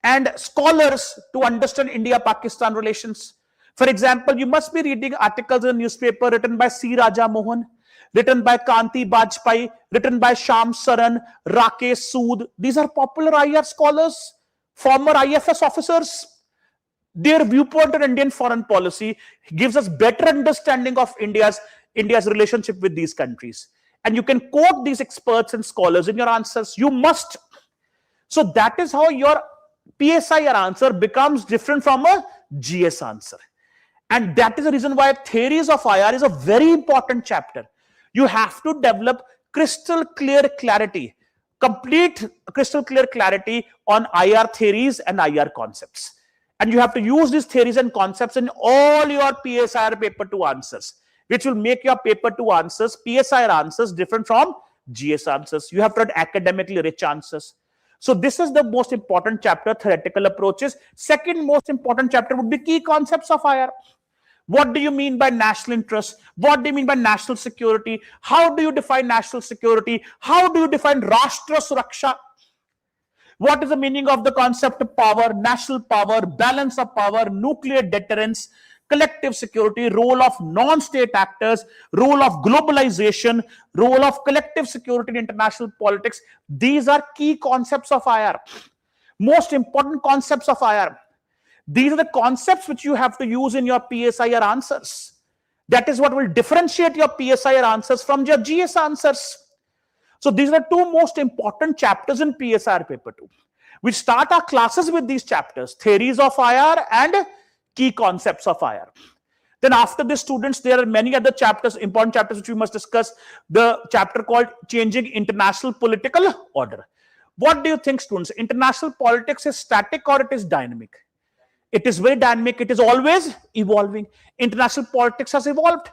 and scholars to understand India-Pakistan relations. For example, you must be reading articles in a newspaper written by C. Raja Mohan, written by Kanti Bajpai, written by Sham Saran, Rakesh Sood. These are popular IR scholars, former IFS officers. Their viewpoint on Indian foreign policy gives us better understanding of India's relationship with these countries. And you can quote these experts and scholars in your answers. You must. So that is how your PSIR answer becomes different from a GS answer. And that is the reason why theories of IR is a very important chapter. You have to develop crystal clear clarity, complete crystal clear clarity on IR theories and IR concepts. And you have to use these theories and concepts in all your PSIR paper 2 answers, which will make your paper 2 answers, PSIR answers, different from GS answers. You have to write academically rich answers. So this is the most important chapter, theoretical approaches. Second most important chapter would be key concepts of IR. What do you mean by national interest? What do you mean by national security? How do you define national security? How do you define Rashtra Suraksha? What is the meaning of the concept of power, national power, balance of power, nuclear deterrence, collective security, role of non-state actors, role of globalization, role of collective security in international politics? These are key concepts of IR. Most important concepts of IR. These are the concepts which you have to use in your PSIR answers. That is what will differentiate your PSIR answers from your GS answers. So these are the 2 most important chapters in PSIR paper 2. We start our classes with these chapters, theories of IR and key concepts of IR. Then after this, students, there are many other chapters, important chapters which we must discuss. The chapter called Changing International Political Order. What do you think, students? International politics is static or it is dynamic? It is very dynamic. It is always evolving. International politics has evolved.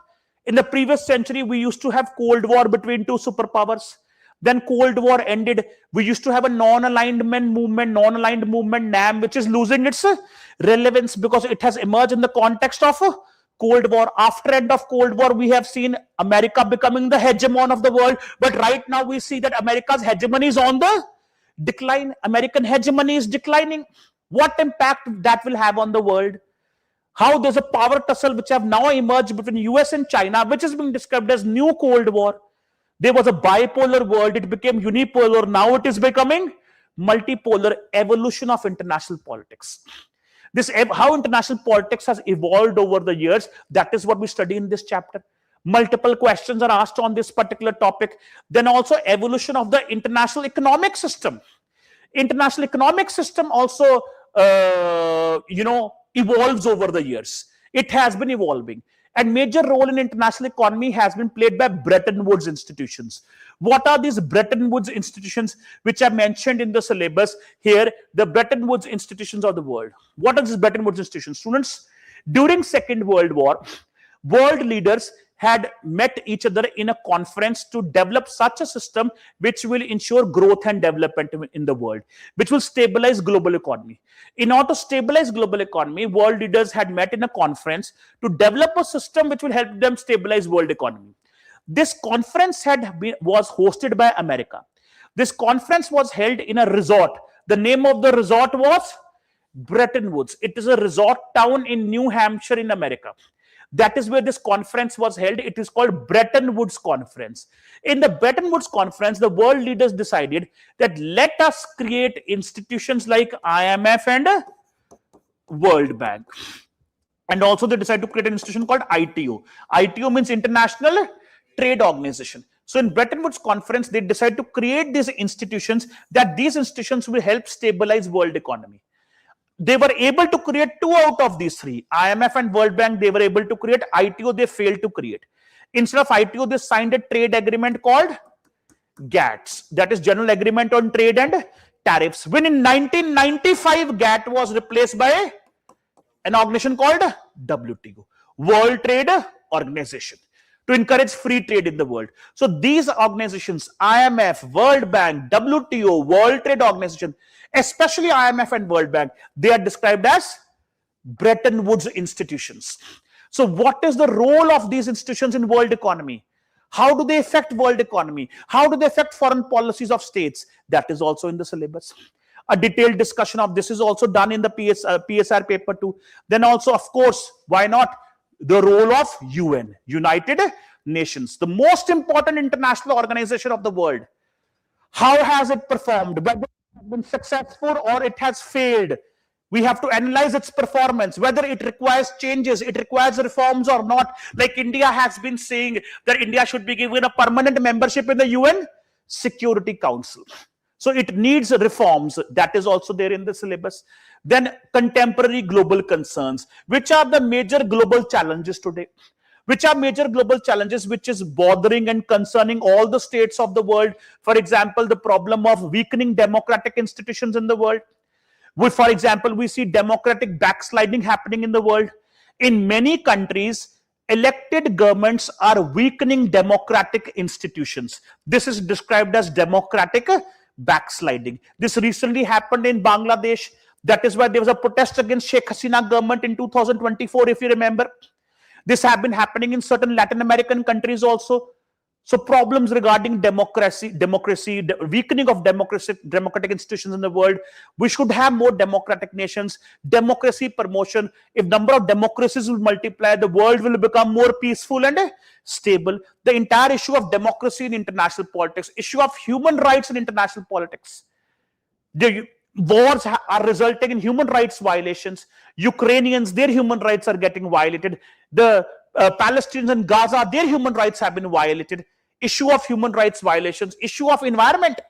In the previous century, we used to have Cold War between 2 superpowers. Then Cold War ended. We used to have a non-aligned movement, NAM, which is losing its relevance because it has emerged in the context of Cold War. After end of Cold War, we have seen America becoming the hegemon of the world. But right now, we see that America's hegemony is on the decline. American hegemony is declining. What impact that will have on the world? How there's a power tussle which have now emerged between US and China, which is being described as new Cold War. There was a bipolar world, it became unipolar, now it is becoming multipolar. Evolution of international politics. This how international politics has evolved over the years, that is what we study in this chapter. Multiple questions are asked on this particular topic. Then also evolution of the international economic system. International economic system also evolves over the years. It has been evolving. And major role in international economy has been played by Bretton Woods institutions. What are these Bretton Woods institutions which are mentioned in the syllabus here? The Bretton Woods institutions of the world. What are these Bretton Woods institutions? Students, during Second World War, world leaders had met each other in a conference to develop such a system which will ensure growth and development in the world, which will stabilize global economy. In order to stabilize global economy, world leaders had met in a conference to develop a system which will help them stabilize world economy. This conference was hosted by America. This conference was held in a resort. The name of the resort was Bretton Woods. It is a resort town in New Hampshire in America. That is where this conference was held. It is called Bretton Woods Conference. In the Bretton Woods Conference, the world leaders decided that let us create institutions like IMF and World Bank. And also they decided to create an institution called ITO. ITO means International Trade Organization. So in Bretton Woods Conference, they decided to create these institutions, that these institutions will help stabilize world economy. They were able to create 2 out of these 3. IMF and World Bank, they were able to create. ITO, they failed to create. Instead of ITO, they signed a trade agreement called GATS. That is General Agreement on Trade and Tariffs. When in 1995, GATT was replaced by an organization called WTO, World Trade Organization. to encourage free trade in the world. So these organizations, IMF, World Bank, WTO, World Trade Organization, especially IMF and World Bank, they are described as Bretton Woods institutions. So what is the role of these institutions in world economy? How do they affect world economy? How do they affect foreign policies of states? That is also in the syllabus. A detailed discussion of this is also done in the PSIR paper too. Then also, of course, why not the role of UN, United Nations, the most important international organization of the world. How has it performed? Whether it has been successful or it has failed. We have to analyze its performance, whether it requires changes, it requires reforms or not. Like India has been saying that India should be given a permanent membership in the UN Security Council. So it needs reforms. That is also there in the syllabus. Then contemporary global concerns. Which are the major global challenges today? Which are major global challenges which is bothering and concerning all the states of the world? For example, the problem of weakening democratic institutions in the world. For example, we see democratic backsliding happening in the world. In many countries, elected governments are weakening democratic institutions. This is described as democratic backsliding. This recently happened in Bangladesh. That is why there was a protest against Sheikh Hasina government in 2024, if you remember. This has been happening in certain Latin American countries also. So problems regarding democracy, weakening of democratic institutions in the world. We should have more democratic nations, democracy promotion. If number of democracies will multiply, the world will become more peaceful and stable. The entire issue of democracy in international politics, issue of human rights in international politics. The wars are resulting in human rights violations. Ukrainians, their human rights are getting violated. The Palestinians in Gaza, their human rights have been violated. Issue of human rights violations, issue of environment,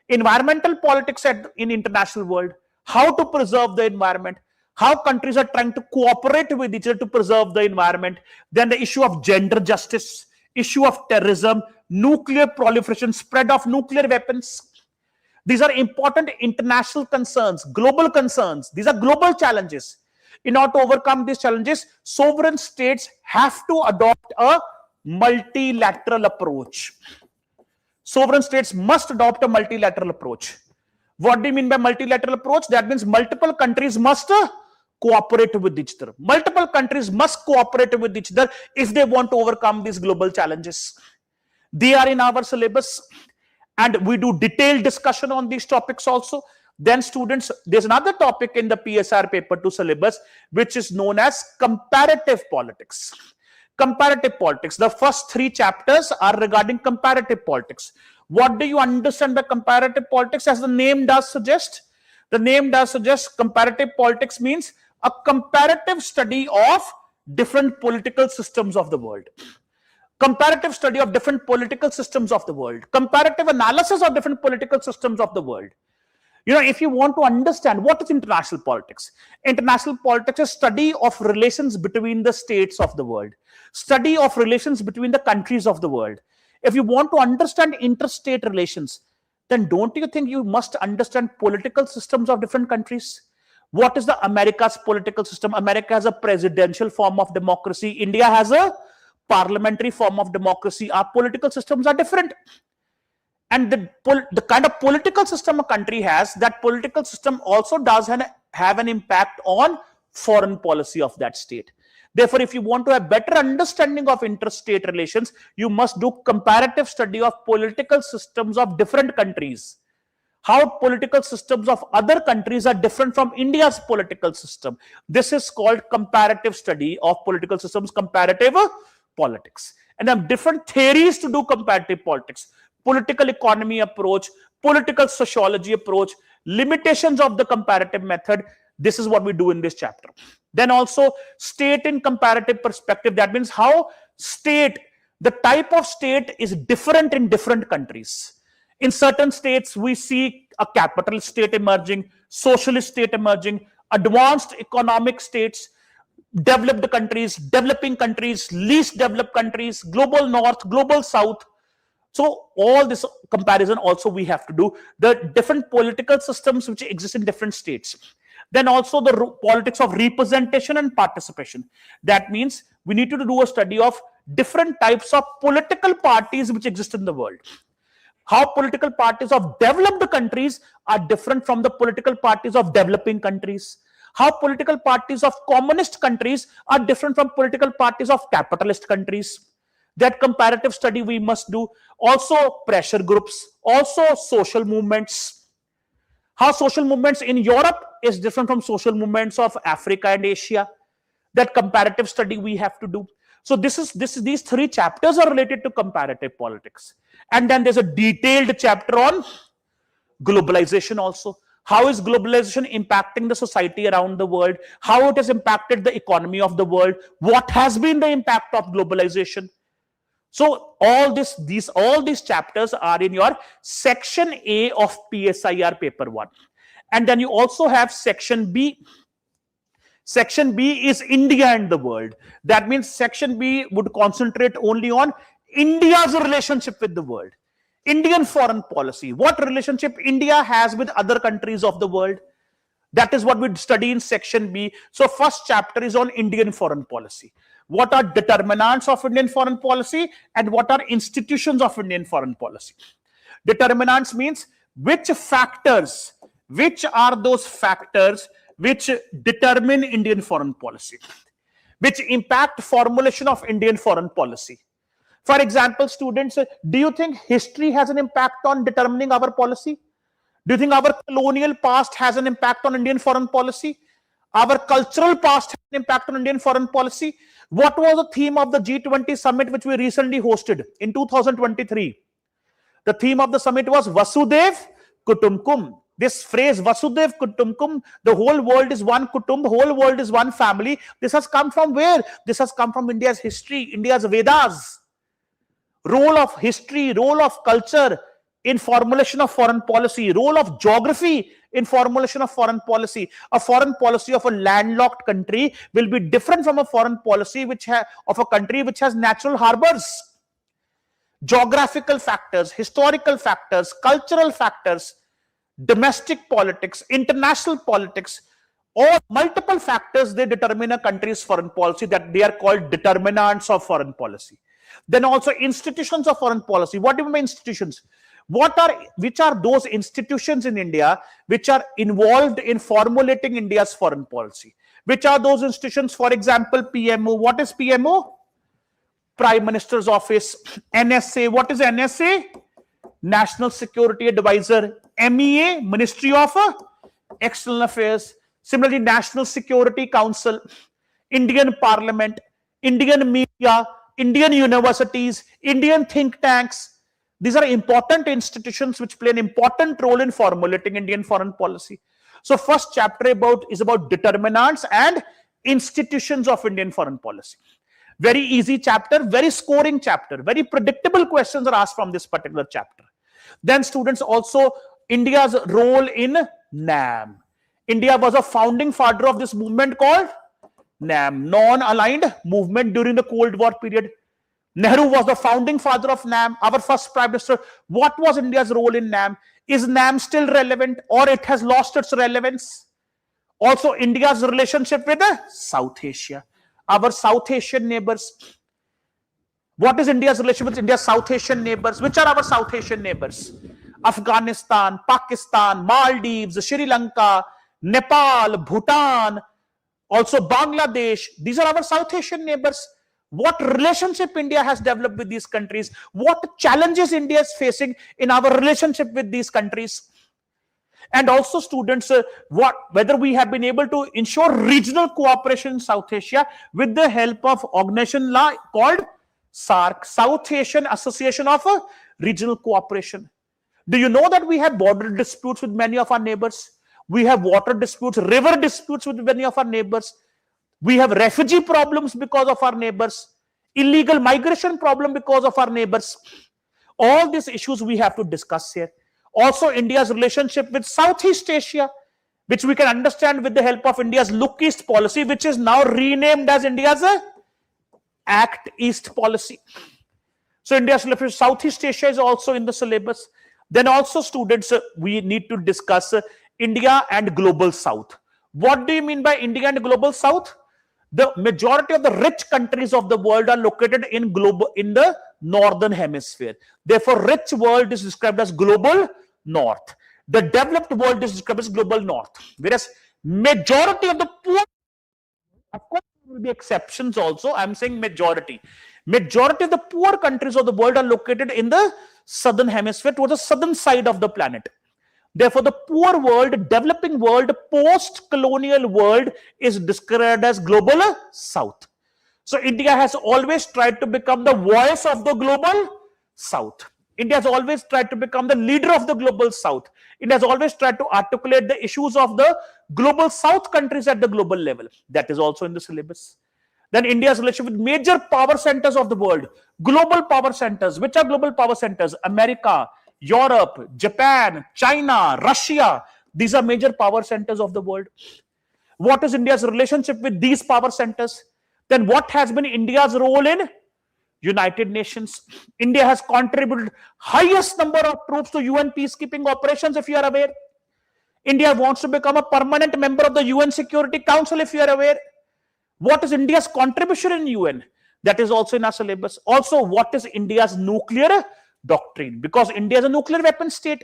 environmental politics in international world, how to preserve the environment, how countries are trying to cooperate with each other to preserve the environment. Then the issue of gender justice, issue of terrorism, nuclear proliferation, spread of nuclear weapons. These are important international concerns, global concerns. These are global challenges. In order to overcome these challenges, sovereign states have to adopt a multilateral approach. Sovereign states must adopt a multilateral approach. What do you mean by multilateral approach? That means multiple countries must cooperate with each other. Multiple countries must cooperate with each other if they want to overcome these global challenges. They are in our syllabus, and we do detailed discussion on these topics also. Then students, there's another topic in the PSIR paper 2 syllabus, which is known as comparative politics. Comparative politics. The first 3 chapters are regarding comparative politics. What do you understand by comparative politics? As the name does suggest, the name does suggest comparative politics means a comparative study of different political systems of the world. Comparative study of different political systems of the world. Comparative analysis of different political systems of the world. You know, if you want to understand what is international politics is study of relations between the states of the world, study of relations between the countries of the world. If you want to understand interstate relations, then don't you think you must understand political systems of different countries? What is the America's political system? America has a presidential form of democracy. India has a parliamentary form of democracy. Our political systems are different. And the kind of political system a country has, that political system also does have an impact on foreign policy of that state. Therefore, if you want to have better understanding of interstate relations, you must do comparative study of political systems of different countries. How political systems of other countries are different from India's political system. This is called comparative study of political systems, comparative politics. And there are different theories to do comparative politics. Political economy approach, political sociology approach, limitations of the comparative method. This is what we do in this chapter. Then also state in comparative perspective. That means how state, the type of state is different in different countries. In certain states, we see a capitalist state emerging, socialist state emerging, advanced economic states, developed countries, developing countries, least developed countries, global north, global south. So all this comparison also we have to do. The different political systems which exist in different states. Then also the politics of representation and participation. That means we need to do a study of different types of political parties which exist in the world. How political parties of developed countries are different from the political parties of developing countries. How political parties of communist countries are different from political parties of capitalist countries. That comparative study we must do. Also pressure groups, also social movements. How social movements in Europe is different from social movements of Africa and Asia. That comparative study we have to do. So these three chapters are related to comparative politics. And then there's a detailed chapter on globalization also. How is globalization impacting the society around the world? How it has impacted the economy of the world? What has been the impact of globalization? So all these chapters are in your section A of PSIR paper 1. And then you also have section B. Section B is India and the world. That means section B would concentrate only on India's relationship with the world. Indian foreign policy. What relationship India has with other countries of the world. That is what we study in section B. So first chapter is on Indian foreign policy. What are determinants of Indian foreign policy and what are institutions of Indian foreign policy? Determinants means which are those factors which determine Indian foreign policy, which impact formulation of Indian foreign policy. For example, students, do you think history has an impact on determining our policy? Do you think our colonial past has an impact on Indian foreign policy? Our cultural past has an impact on Indian foreign policy? What was the theme of the G20 summit which we recently hosted in 2023? The theme of the summit was Vasudev Kutumbakam. This phrase Vasudev Kutumbakam, the whole world is one Kutumb, the whole world is one family. This has come from where? This has come from India's history, India's Vedas. Role of history, role of culture in formulation of foreign policy, role of geography in formulation of foreign policy. A foreign policy of a landlocked country will be different from a foreign policy of a country which has natural harbors. Geographical factors, historical factors, cultural factors, domestic politics, international politics, or multiple factors, they determine a country's foreign policy, that they are called determinants of foreign policy. Then also institutions of foreign policy. What do you mean by institutions? Which are those institutions in India which are involved in formulating India's foreign policy? Which are those institutions? For example, PMO. What is PMO? Prime Minister's Office. NSA. What is NSA? National Security Advisor. MEA, Ministry of External Affairs. Similarly, National Security Council, Indian Parliament, Indian media, Indian universities, Indian think tanks. These are important institutions which play an important role in formulating Indian foreign policy. So first chapter is about determinants and institutions of Indian foreign policy. Very easy chapter, very scoring chapter, very predictable questions are asked from this particular chapter. Then students, also India's role in NAM. India was a founding father of this movement called NAM, non-aligned movement during the Cold War period. Nehru was the founding father of NAM, our first prime minister. What was India's role in NAM? Is NAM still relevant or it has lost its relevance? Also, India's relationship with South Asia, our South Asian neighbors. What is India's relationship with India's South Asian neighbors? Which are our South Asian neighbors? Afghanistan, Pakistan, Maldives, Sri Lanka, Nepal, Bhutan, also Bangladesh. These are our South Asian neighbors. What relationship India has developed with these countries? What challenges India is facing in our relationship with these countries? And also students, whether we have been able to ensure regional cooperation in South Asia with the help of organization called SAARC, South Asian Association of Regional Cooperation. Do you know that we have border disputes with many of our neighbors? We have water disputes, river disputes with many of our neighbors. We have refugee problems because of our neighbors, illegal migration problem because of our neighbors. All these issues we have to discuss here. Also, India's relationship with Southeast Asia, which we can understand with the help of India's Look East policy, which is now renamed as India's Act East policy. So India's relationship with Southeast Asia is also in the syllabus. Then also students, we need to discuss India and Global South. What do you mean by India and Global South? The majority of the rich countries of the world are located in the northern hemisphere. Therefore, rich world is described as global north. The developed world is described as global north. Whereas majority of the poor, of course, there will be exceptions also. I'm saying majority. Majority of the poor countries of the world are located in the southern hemisphere, towards the southern side of the planet. Therefore, the poor world, developing world, post-colonial world is described as global south. So India has always tried to become the voice of the global south. India has always tried to become the leader of the global south. India has always tried to articulate the issues of the global south countries at the global level. That is also in the syllabus. Then India's relationship with major power centers of the world. Global power centers. Which are global power centers? America, Europe, Japan, China, Russia. These are major power centers of the world. What is India's relationship with these power centers? Then what has been India's role in United Nations? India has contributed highest number of troops to UN peacekeeping operations, if you are aware. India wants to become a permanent member of the UN Security Council, if you are aware. What is India's contribution in UN? That is also in our syllabus. Also, what is India's nuclear doctrine? Because India is a nuclear weapon state.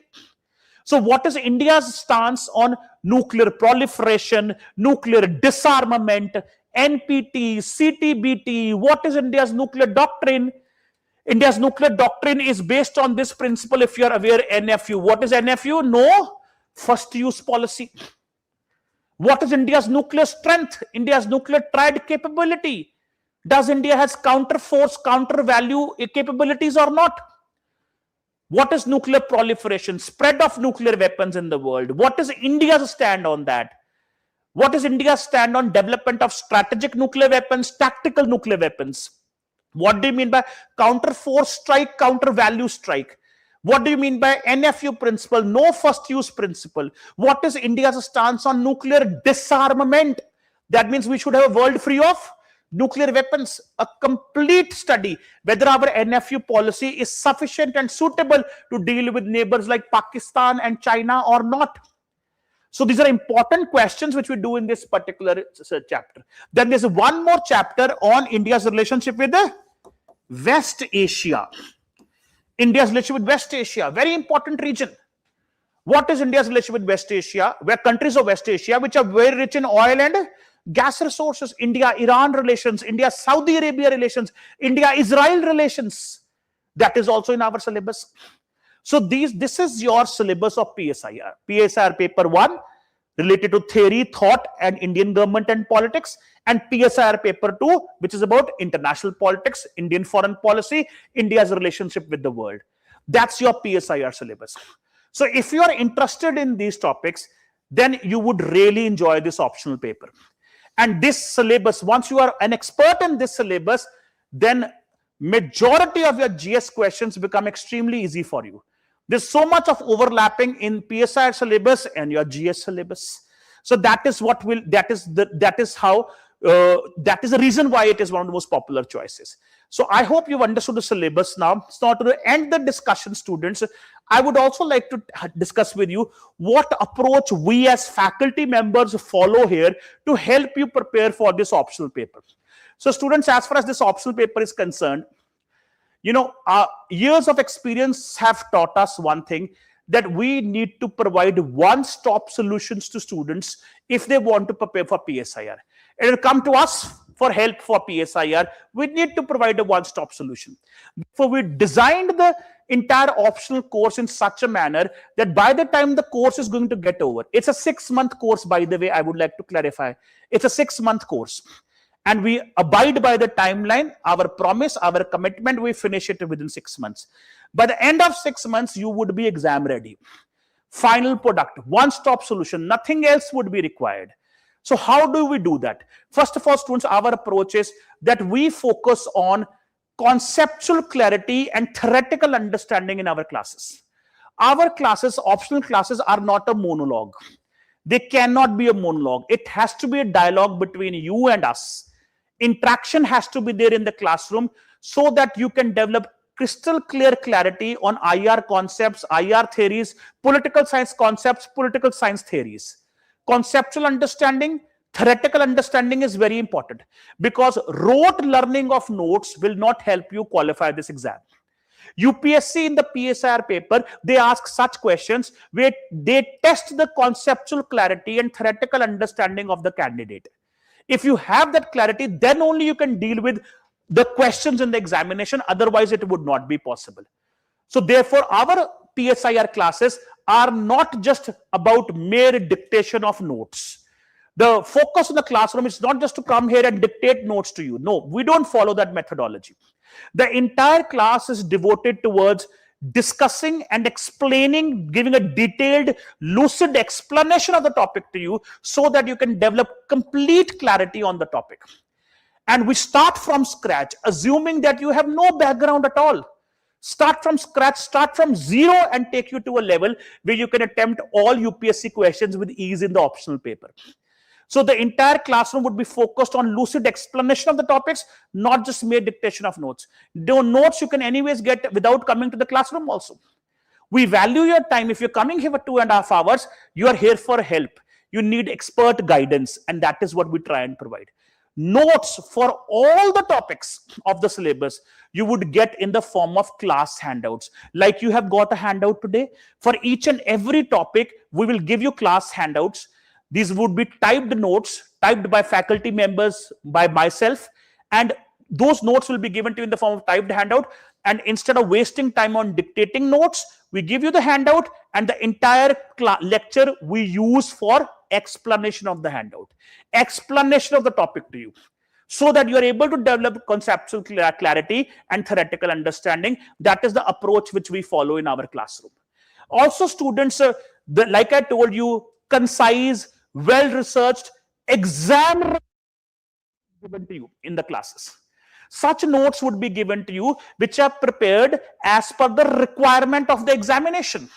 So what is India's stance on nuclear proliferation, nuclear disarmament, NPT, CTBT? What is India's nuclear doctrine? India's nuclear doctrine is based on this principle, if you are aware, NFU. What is NFU? No first use policy. What is India's nuclear strength? India's nuclear triad capability. Does India has counter force, counter value capabilities or not? What is nuclear proliferation? Spread of nuclear weapons in the world. What is India's stand on that? What is India's stand on development of strategic nuclear weapons, tactical nuclear weapons? What do you mean by counter force strike, counter value strike? What do you mean by NFU principle, no first use principle? What is India's stance on nuclear disarmament? That means we should have a world free of nuclear weapons. A complete study whether our NFU policy is sufficient and suitable to deal with neighbors like Pakistan and China or not. So these are important questions which we do in this particular chapter. Then there's one more chapter on India's relationship with the West Asia. India's relationship with West Asia, very important region. What is India's relationship with West Asia? Where countries of West Asia, which are very rich in oil and gas resources, India-Iran relations, India-Saudi Arabia relations, India-Israel relations. That is also in our syllabus. So this is your syllabus of PSIR. PSIR paper 1 related to theory, thought, and Indian government and politics, and PSIR paper 2, which is about international politics, Indian foreign policy, India's relationship with the world. That's your PSIR syllabus. So if you are interested in these topics, then you would really enjoy this optional paper. And this syllabus, once you are an expert in this syllabus, then majority of your GS questions become extremely easy for you. There's so much of overlapping in PSIR syllabus and your GS syllabus. So that is what will, that is the reason why it is one of the most popular choices. So I hope you've understood the syllabus now. So to end the discussion, students, I would also like to discuss with you what approach we as faculty members follow here to help you prepare for this optional paper. So students, as far as this optional paper is concerned, years of experience have taught us one thing, that we need to provide one-stop solutions to students if they want to prepare for PSIR. It will come to us for help for PSIR. We need to provide a one-stop solution. Therefore, we designed the entire optional course in such a manner that by the time the course is going to get over, it's a 6-month course, by the way, I would like to clarify. It's a 6-month course. And we abide by the timeline, our promise, our commitment, we finish it within 6 months. By the end of 6 months, you would be exam ready. Final product, one-stop solution, nothing else would be required. So how do we do that? First of all, students, our approach is that we focus on conceptual clarity and theoretical understanding in our classes. Our classes, optional classes, are not a monologue. They cannot be a monologue. It has to be a dialogue between you and us. Interaction has to be there in the classroom so that you can develop crystal clear clarity on IR concepts, IR theories, political science concepts, political science theories. Conceptual understanding, Theoretical understanding is very important, because rote learning of notes will not help you qualify this exam. UPSC in the PSIR paper, they ask such questions where they test the conceptual clarity and theoretical understanding of the candidate. If you have that clarity, then only you can deal with the questions in the examination. Otherwise, it would not be possible. So therefore, our PSIR classes are not just about mere dictation of notes. The focus in the classroom is not just to come here and dictate notes to you. No, we don't follow that methodology. The entire class is devoted towards discussing and explaining, giving a detailed, lucid explanation of the topic to you so that you can develop complete clarity on the topic. And we start from scratch, assuming that you have no background at all. Start from scratch, start from zero, and take you to a level where you can attempt all UPSC questions with ease in the optional paper. So the entire classroom would be focused on lucid explanation of the topics, not just mere dictation of notes. The notes you can anyways get without coming to the classroom also. We value your time. If you're coming here for 2.5 hours, you are here for help. You need expert guidance, and that is what we try and provide. Notes for all the topics of the syllabus you would get in the form of class handouts. Like you have got a handout today. For each and every topic, we will give you class handouts. These would be typed notes, typed by faculty members, by myself, and those notes will be given to you in the form of typed handout. And instead of wasting time on dictating notes, we give you the handout, and the entire lecture we use for explanation of the handout, explanation of the topic to you, so that you are able to develop conceptual clarity and theoretical understanding. That is the approach which we follow in our classroom. Also, students, like I told you, concise, well-researched exam given to you in the classes. Such notes would be given to you which are prepared as per the requirement of the examination.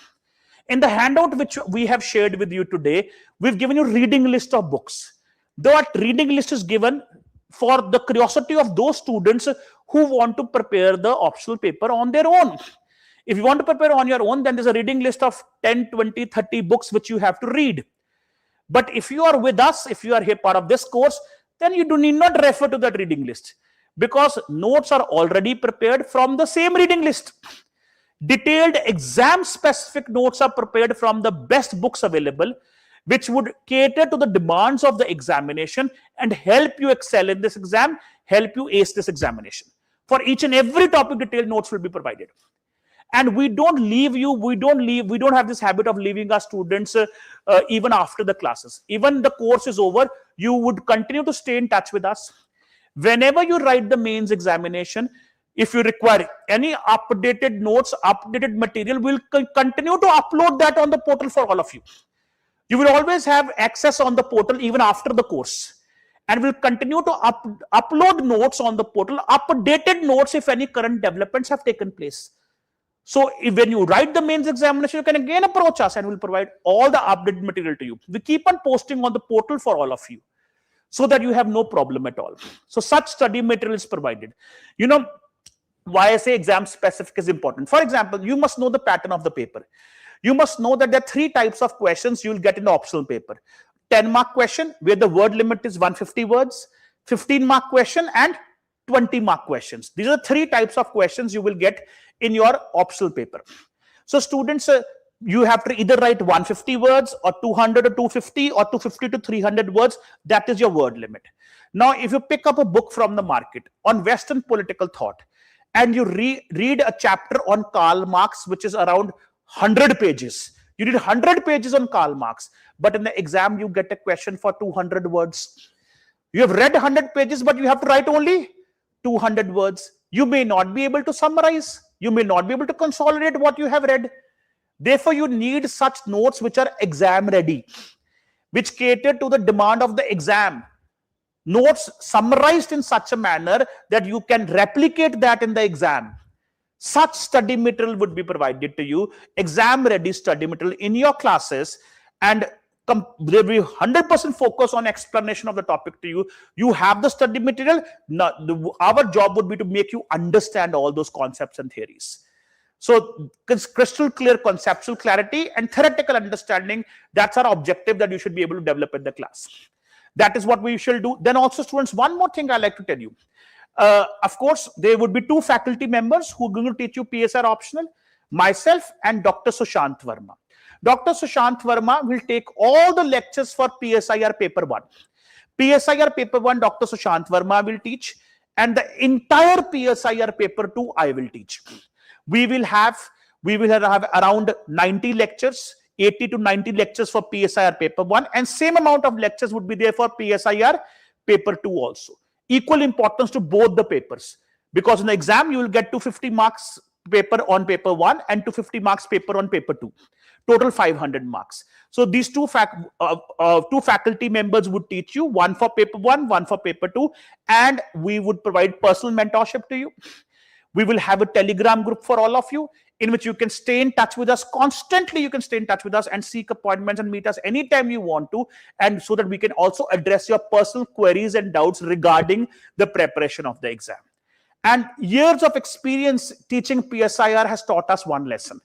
In the handout which we have shared with you today, we've given you reading list of books. That reading list is given for the curiosity of those students who want to prepare the optional paper on their own. If you want to prepare on your own, then there's a reading list of 10, 20, 30 books which you have to read. But if you are with us, if you are here part of this course, then you do need not refer to that reading list, because notes are already prepared from the same reading list. Detailed exam-specific notes are prepared from the best books available, which would cater to the demands of the examination and help you excel in this exam, help you ace this examination. For each and every topic, detailed notes will be provided. And we don't leave you, we don't have this habit of leaving our students even after the classes. Even the course is over, you would continue to stay in touch with us. Whenever you write the mains examination, if you require any updated notes, updated material, we'll continue to upload that on the portal for all of you. You will always have access on the portal even after the course. And we'll continue to upload notes on the portal, updated notes if any current developments have taken place. So when you write the mains examination, you can again approach us and we'll provide all the updated material to you. We keep on posting on the portal for all of you so that you have no problem at all. So such study material is provided. You know, why I say exam specific is important. For example, you must know the pattern of the paper. You must know that there are 3 types of questions you will get in the optional paper. 10-mark question, where the word limit is 150 words, 15-mark question, and 20-mark questions. These are 3 types of questions you will get in your optional paper. So students, you have to either write 150 words or 200 or 250 or 250 to 300 words. That is your word limit. Now, if you pick up a book from the market on Western political thought and you read a chapter on Karl Marx, which is around 100 pages, you read 100 pages on Karl Marx, but in the exam you get a question for 200 words. You have read 100 pages, but you have to write only 200 words. You may not be able to summarize. You may not be able to consolidate what you have read. Therefore, you need such notes which are exam ready, which cater to the demand of the exam. Notes summarized in such a manner that you can replicate that in the exam. Such study material would be provided to you, exam ready study material in your classes, and there will be 100% focus on explanation of the topic to you. You have the study material. Now, our job would be to make you understand all those concepts and theories. So crystal clear conceptual clarity and theoretical understanding, that's our objective that you should be able to develop in the class. That is what we shall do. Then also, students, one more thing I like to tell you. Of course, there would be 2 faculty members who are going to teach you PSIR optional, myself and Dr. Sushant Verma. Dr. Sushant Verma will take all the lectures for PSIR paper 1. PSIR paper 1, Dr. Sushant Verma will teach, and the entire PSIR paper 2 I will teach. We will have around 90 lectures, 80 to 90 lectures for PSIR paper 1, and same amount of lectures would be there for PSIR paper 2 also. Equal importance to both the papers, because in the exam you will get 250 marks paper on paper 1 and 250 marks paper on paper 2. Total 500 marks. So these two faculty members would teach you, one for paper 1, one for paper 2, and we would provide personal mentorship to you. We will have a Telegram group for all of you, in which you can stay in touch with us constantly. You can stay in touch with us and seek appointments and meet us anytime you want to, and so that we can also address your personal queries and doubts regarding the preparation of the exam. And years of experience teaching PSIR has taught us one lesson.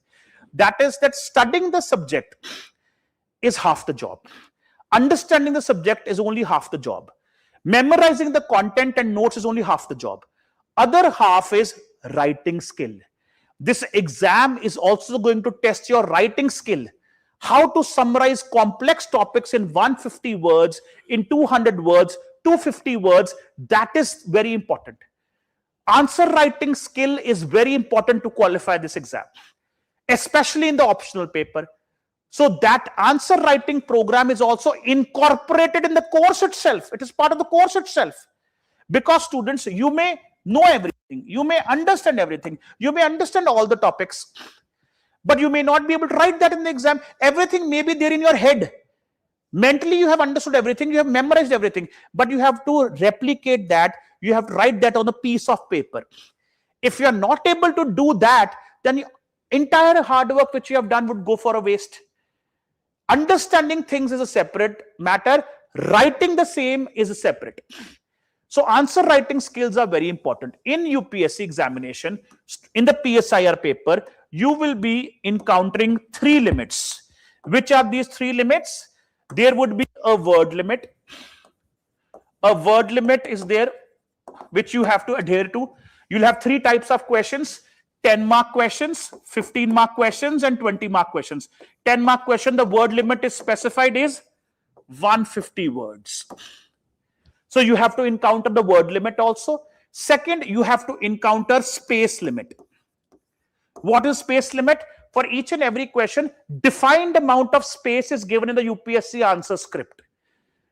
That is that studying the subject is half the job. Understanding the subject is only half the job. Memorizing the content and notes is only half the job. Other half is writing skill. This exam is also going to test your writing skill. How to summarize complex topics in 150 words, in 200 words, 250 words, that is very important. Answer writing skill is very important to qualify this exam, especially in the optional paper. So that answer writing program is also incorporated in the course itself. It is part of the course itself. Because students, you may know everything, you may understand everything, you may understand all the topics, but you may not be able to write that in the exam. Everything may be there in your head. Mentally, you have understood everything, you have memorized everything, but you have to replicate that. You have to write that on a piece of paper. If you are not able to do that, then the entire hard work which you have done would go for a waste. Understanding things is a separate matter. Writing the same is a separate. So answer writing skills are very important. In UPSC examination, in the PSIR paper, you will be encountering 3 limits. Which are these 3 limits? There would be a word limit. A word limit is there, which you have to adhere to. You'll have 3 types of questions: 10-mark questions, 15-mark questions, and 20-mark questions. 10-mark question, the word limit is specified is 150 words. So you have to encounter the word limit also. Second, you have to encounter space limit. What is space limit? For each and every question, defined amount of space is given in the UPSC answer script.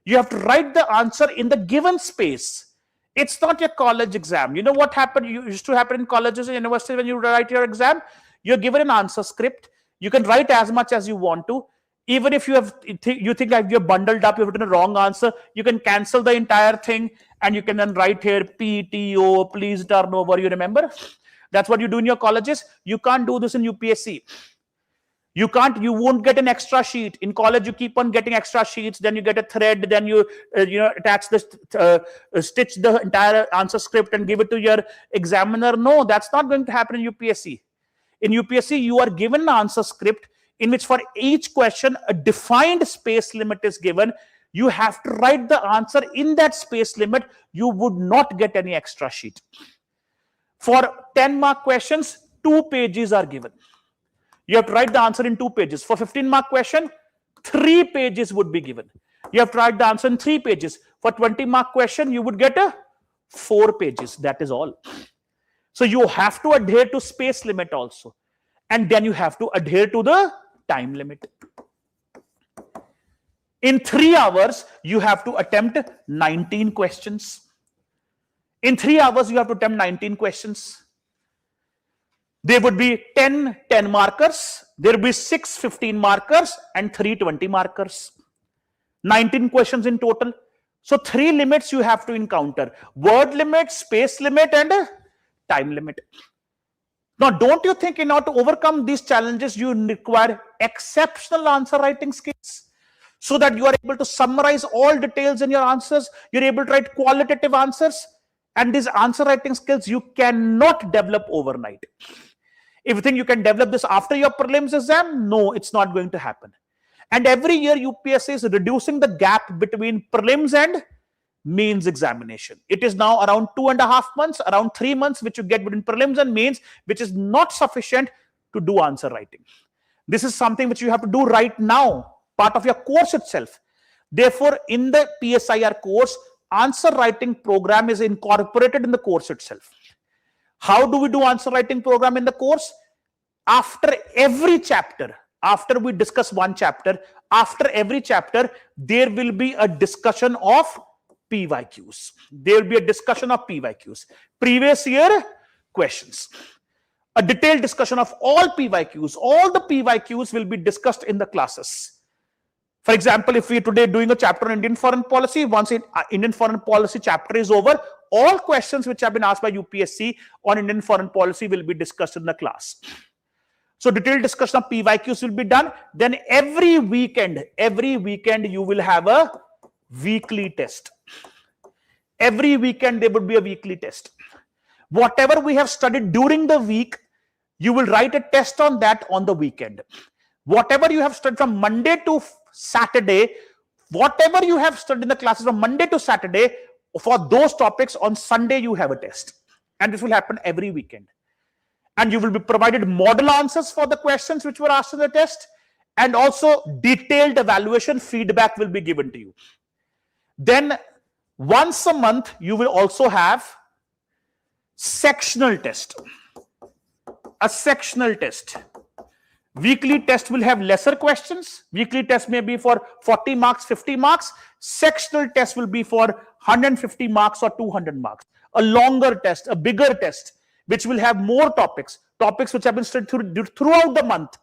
You have to write the answer in the given space. It's not your college exam. You know what happened? You used to happen in colleges and universities when you write your exam. You're given an answer script. You can write as much as you want to. Even if you think that you're bundled up, you've written a wrong answer, you can cancel the entire thing and you can then write here PTO, please turn over. You remember? That's what you do in your colleges. You can't do this in UPSC. You won't get an extra sheet. In college, you keep on getting extra sheets, then you get a thread, then you attach this, stitch the entire answer script and give it to your examiner. No, that's not going to happen in UPSC. In UPSC, you are given an answer script in which for each question, a defined space limit is given. You have to write the answer in that space limit. You would not get any extra sheet. For 10-mark questions, 2 pages are given. You have to write the answer in 2 pages. For 15-mark question, 3 pages would be given. You have to write the answer in 3 pages. For 20-mark question, you would get 4 pages. That is all. So you have to adhere to space limit also. And then you have to adhere to the time limit. In 3 hours, you have to attempt 19 questions. In 3 hours, you have to attempt 19 questions. There would be 10 10-markers. There will be 6 15-markers and 3 20-markers. 19 questions in total. So 3 limits you have to encounter: word limit, space limit, and time limit. Now, don't you think in order to overcome these challenges, you require exceptional answer writing skills so that you are able to summarize all details in your answers? You're able to write qualitative answers. And these answer writing skills you cannot develop overnight. If you think you can develop this after your prelims exam, no, it's not going to happen. And every year UPSC is reducing the gap between prelims and mains examination. It is now around 2.5 months, around 3 months, which you get between prelims and mains, which is not sufficient to do answer writing. This is something which you have to do right now, part of your course itself. Therefore, in the PSIR course, answer writing program is incorporated in the course itself. How do we do answer writing program in the course? After every chapter, after we discuss one chapter, after every chapter, there will be a discussion of PYQs. There will be a discussion of PYQs. Previous year questions. A detailed discussion of all PYQs. All the PYQs will be discussed in the classes. For example, if we are today doing a chapter on Indian foreign policy, once Indian foreign policy chapter is over, all questions which have been asked by UPSC on Indian foreign policy will be discussed in the class. So detailed discussion of PYQs will be done. Then every weekend you will have a weekly test. Every weekend there would be a weekly test. Whatever we have studied during the week, you will write a test on that on the weekend. Whatever you have studied from Monday to Saturday, whatever you have studied in the classes from Monday to Saturday, for those topics on Sunday you have a test. And this will happen every weekend. And you will be provided model answers for the questions which were asked in the test, and also detailed evaluation feedback will be given to you. Then once a month you will also have sectional test. A sectional test. Weekly test will have lesser questions. Weekly test may be for 40 marks, 50 marks. Sectional test will be for 150 marks or 200 marks. A longer test, a bigger test, which will have more topics which have been studied throughout the month.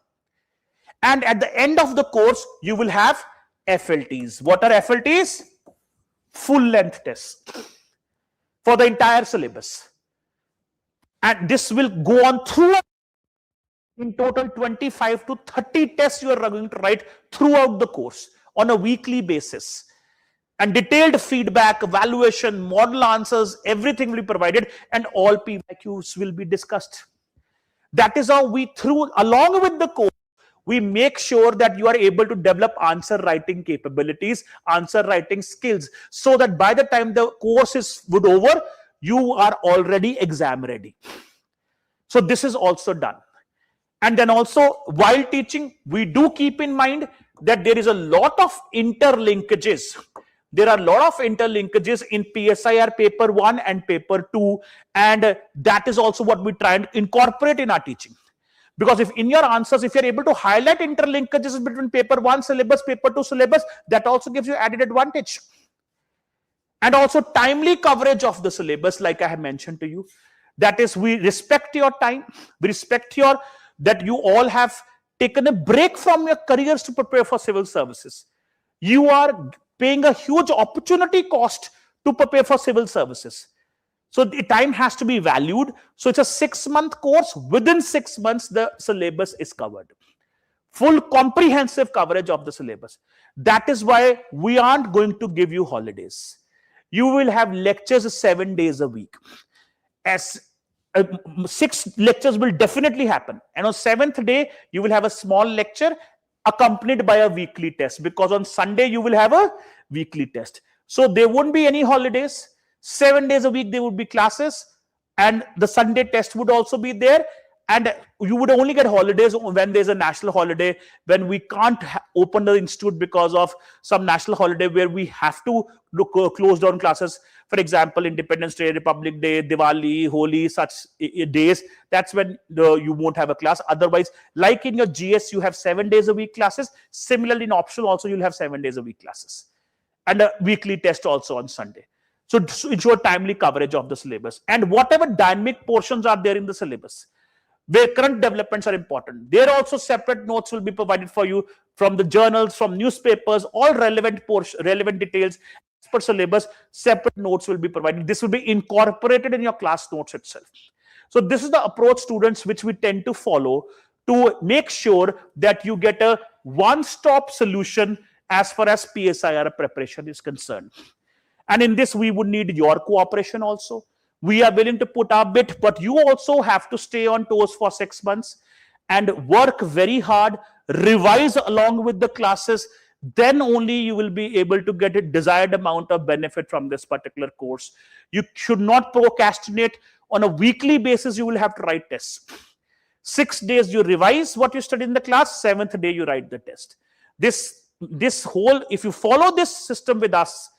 And at the end of the course, you will have FLTs. What are FLTs? Full length tests for the entire syllabus. And this will go on through. In total, 25 to 30 tests you are going to write throughout the course on a weekly basis. And detailed feedback, evaluation, model answers, everything will be provided, and all PYQs will be discussed. That is how we, along with the course, we make sure that you are able to develop answer writing capabilities, answer writing skills, so that by the time the course is over, you are already exam ready. So this is also done. And then also, while teaching, we do keep in mind that there is a lot of interlinkages. There are a lot of interlinkages in PSIR paper 1 and paper 2, and that is also what we try and incorporate in our teaching. Because if in your answers, if you're able to highlight interlinkages between paper 1 syllabus, paper 2 syllabus, that also gives you added advantage. And also timely coverage of the syllabus, like I have mentioned to you. That is, we respect your time, we respect that you all have taken a break from your careers to prepare for civil services. You are paying a huge opportunity cost to prepare for civil services. So the time has to be valued. So it's a 6-month course. Within 6 months, the syllabus is covered. Full comprehensive coverage of the syllabus. That is why we aren't going to give you holidays. You will have lectures 7 days a week. 6 lectures will definitely happen. And on 7th day, you will have a small lecture accompanied by a weekly test, because on Sunday you will have a weekly test. So there won't be any holidays. 7 days a week there would be classes, and the Sunday test would also be there. And you would only get holidays when there's a national holiday, when we can't open the institute because of some national holiday where we have to close down classes. For example, Independence Day, Republic Day, Diwali, Holi, such days. That's when you won't have a class. Otherwise, like in your GS, you have 7 days a week classes. Similarly, in optional also, you'll have 7 days a week classes. And a weekly test also on Sunday. So to ensure timely coverage of the syllabus. And whatever dynamic portions are there in the syllabus, where current developments are important, there also separate notes will be provided for you from the journals, from newspapers, all relevant details as per syllabus. Separate notes will be provided. This will be incorporated in your class notes itself. So this is the approach, students, which we tend to follow to make sure that you get a one-stop solution as far as PSIR preparation is concerned. And in this, we would need your cooperation also. We are willing to put our bit, but you also have to stay on toes for 6 months and work very hard, revise along with the classes, then only you will be able to get a desired amount of benefit from this particular course. You should not procrastinate. On a weekly basis, you will have to write tests. 6 days you revise what you studied in the class, 7th day you write the test. This whole, if you follow this system with us,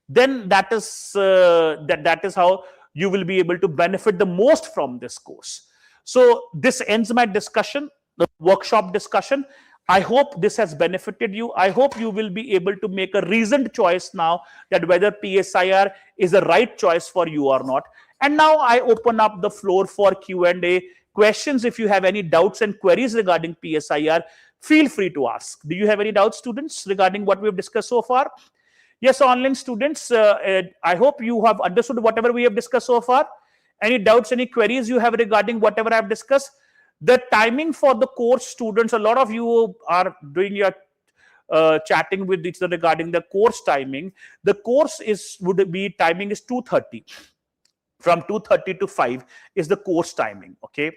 then that is how you will be able to benefit the most from this course. So this ends my discussion, the workshop discussion. I hope this has benefited you. I hope you will be able to make a reasoned choice now that whether PSIR is the right choice for you or not. And now I open up the floor for Q&A. Questions, if you have any doubts and queries regarding PSIR, feel free to ask. Do you have any doubts, students, regarding what we've discussed so far? Yes, online students, I hope you have understood whatever we have discussed so far. Any doubts, any queries you have regarding whatever I've discussed? The timing for the course, students, a lot of you are doing your chatting with each other regarding the course timing. The course timing is 2:30. From 2:30 to 5 is the course timing, okay?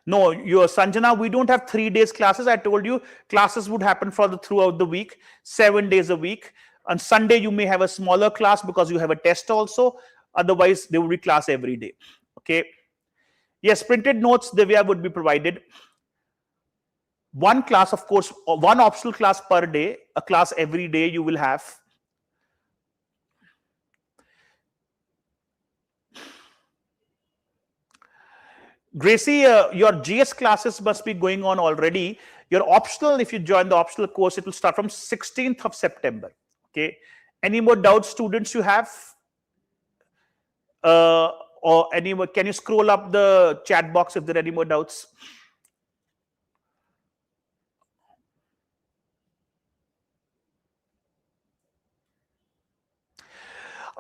No, Sanjana, we don't have 3 days classes. I told you classes would happen throughout the week, 7 days a week. On Sunday, you may have a smaller class because you have a test also. Otherwise, there will be class every day, okay? Yes, printed notes, Divya, would be provided. One class, of course, one optional class per day, a class every day you will have. Gracie, your GS classes must be going on already. Your optional, if you join the optional course, it will start from 16th of September. Okay. Any more doubts, students, you have? Or any more? Can you scroll up the chat box if there are any more doubts?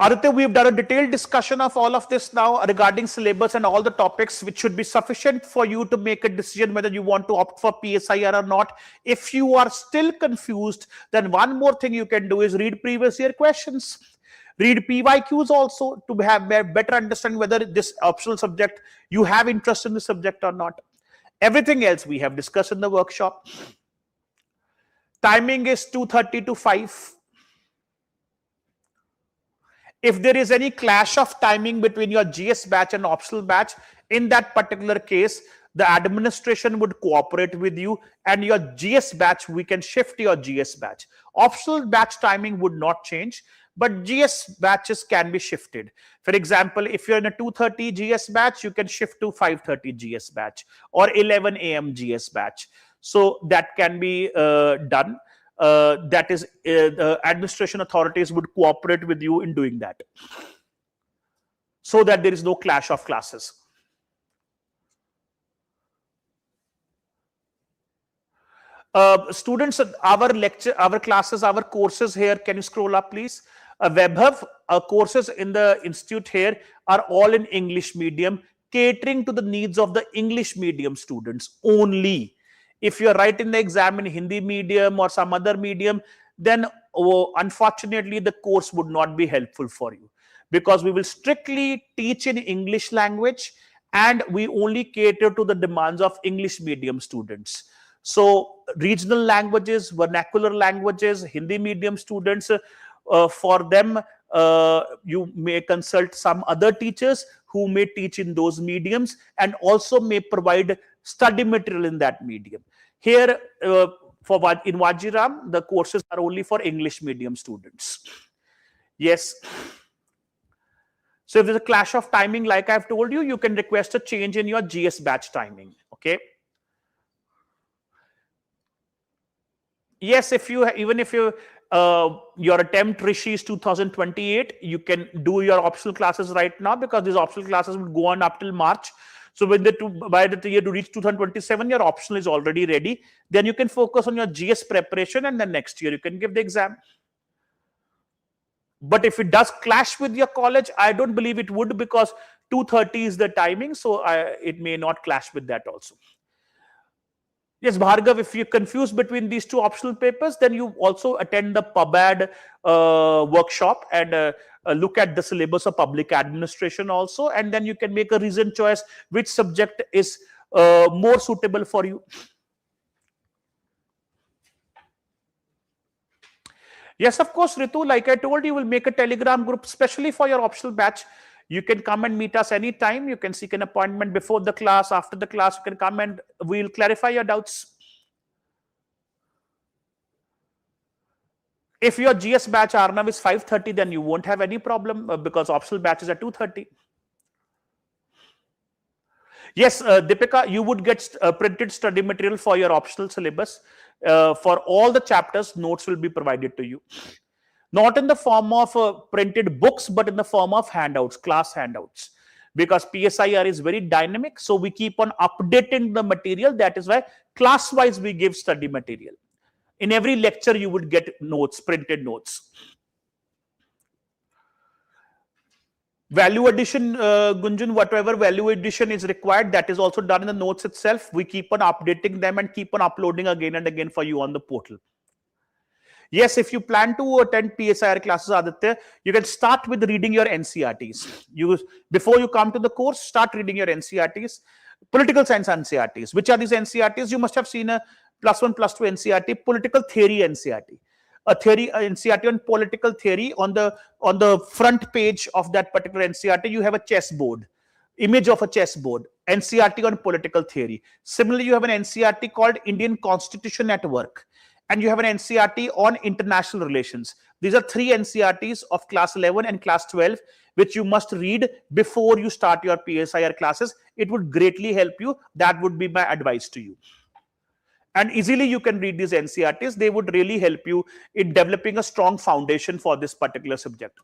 Aditya, we've done a detailed discussion of all of this now regarding syllabus and all the topics, which should be sufficient for you to make a decision whether you want to opt for PSIR or not. If you are still confused, then one more thing you can do is read previous year questions. Read PYQs also to have better understanding whether this optional subject, you have interest in the subject or not. Everything else we have discussed in the workshop. Timing is 2:30 to 5. If there is any clash of timing between your GS batch and optional batch, in that particular case, the administration would cooperate with you, and your GS batch, we can shift your GS batch. Optional batch timing would not change, but GS batches can be shifted. For example, if you're in a 2:30 GS batch, you can shift to 5:30 GS batch or 11 a.m. GS batch. So that can be done. That is, the administration authorities would cooperate with you in doing that, so that there is no clash of classes. Students, our classes, our courses here, can you scroll up, please? Webhub courses in the institute here are all in English medium, catering to the needs of the English medium students only. If you're writing the exam in Hindi medium or some other medium, then unfortunately the course would not be helpful for you, because we will strictly teach in English language and we only cater to the demands of English medium students. So regional languages, vernacular languages, Hindi medium students, for them, you may consult some other teachers who may teach in those mediums and also may provide study material in that medium. Here, in Vajiram, the courses are only for English medium students. Yes. So if there's a clash of timing, like I've told you, you can request a change in your GS batch timing. Okay. Yes, if you your attempt Rishi is 2028, you can do your optional classes right now, because these optional classes will go on up till March. So when by the year to reach 2027, your optional is already ready. Then you can focus on your GS preparation, and then next year you can give the exam. But if it does clash with your college, I don't believe it would, because 2:30 is the timing. So it may not clash with that also. Yes, Bhargav, if you're confused between these two optional papers, then you also attend the PubAd workshop and look at the syllabus of public administration also, and then you can make a reasoned choice which subject is more suitable for you. Yes, of course, Ritu, like I told you, we'll make a Telegram group specially for your optional batch. You can come and meet us anytime. You can seek an appointment before the class, after the class. You can come and we'll clarify your doubts. If your GS batch Arnav is 5:30, then you won't have any problem because optional batch is at 2:30. Yes, Deepika, you would get printed study material for your optional syllabus. For all the chapters, notes will be provided to you. Not in the form of printed books, but in the form of handouts, class handouts. Because PSIR is very dynamic, so we keep on updating the material. That is why class-wise we give study material. In every lecture, you would get notes, printed notes. Value addition, Gunjan, whatever value addition is required, that is also done in the notes itself. We keep on updating them and keep on uploading again and again for you on the portal. Yes, if you plan to attend PSIR classes, Aditya, you can start with reading your NCRTs. Before you come to the course, start reading your NCRTs. Political science NCRTs. Which are these NCRTs? You must have seen a +1, +2 NCRT, political theory NCRT. A theory NCRT on political theory. On the front page of that particular NCRT, you have a chessboard, image of a chessboard. NCRT on political theory. Similarly, you have an NCRT called Indian Constitution at Work. And you have an NCRT on international relations. These are 3 NCRTs of class 11 and class 12, which you must read before you start your PSIR classes. It would greatly help you. That would be my advice to you. And easily you can read these NCRTs. They would really help you in developing a strong foundation for this particular subject.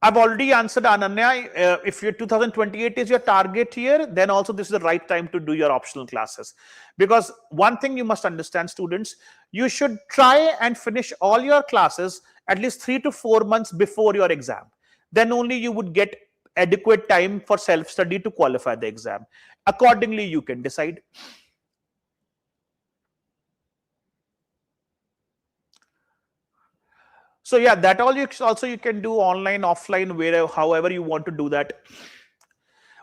I've already answered Ananya. If your 2028 is your target year, then also this is the right time to do your optional classes. Because one thing you must understand, students, you should try and finish all your classes at least 3 to 4 months before your exam. Then only you would get adequate time for self-study to qualify the exam. Accordingly, you can decide. So yeah, that all you can do online, offline, wherever, however you want to do that.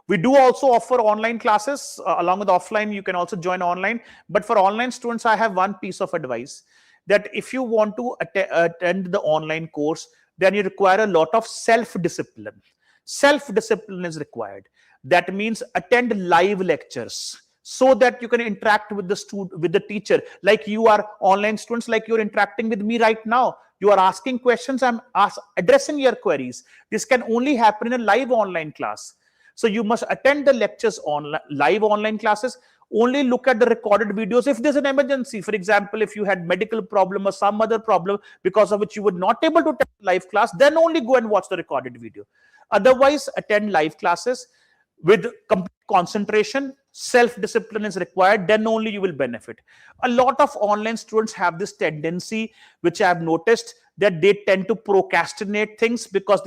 We do also offer online classes along with offline. You can also join online. But for online students, I have one piece of advice that if you want to attend the online course, then you require a lot of self-discipline. Self-discipline is required. That means attend live lectures so that you can interact with the teacher. Like you are online students, like you're interacting with me right now. You are asking questions, I'm addressing your queries. This can only happen in a live online class. So you must attend the lectures on live online classes. Only look at the recorded videos if there's an emergency. For example, if you had medical problem or some other problem because of which you were not able to attend live class, then only go and watch the recorded video. Otherwise, attend live classes with complete concentration. Self-discipline is required, then only you will benefit. A lot of online students have this tendency, which I have noticed, that they tend to procrastinate things because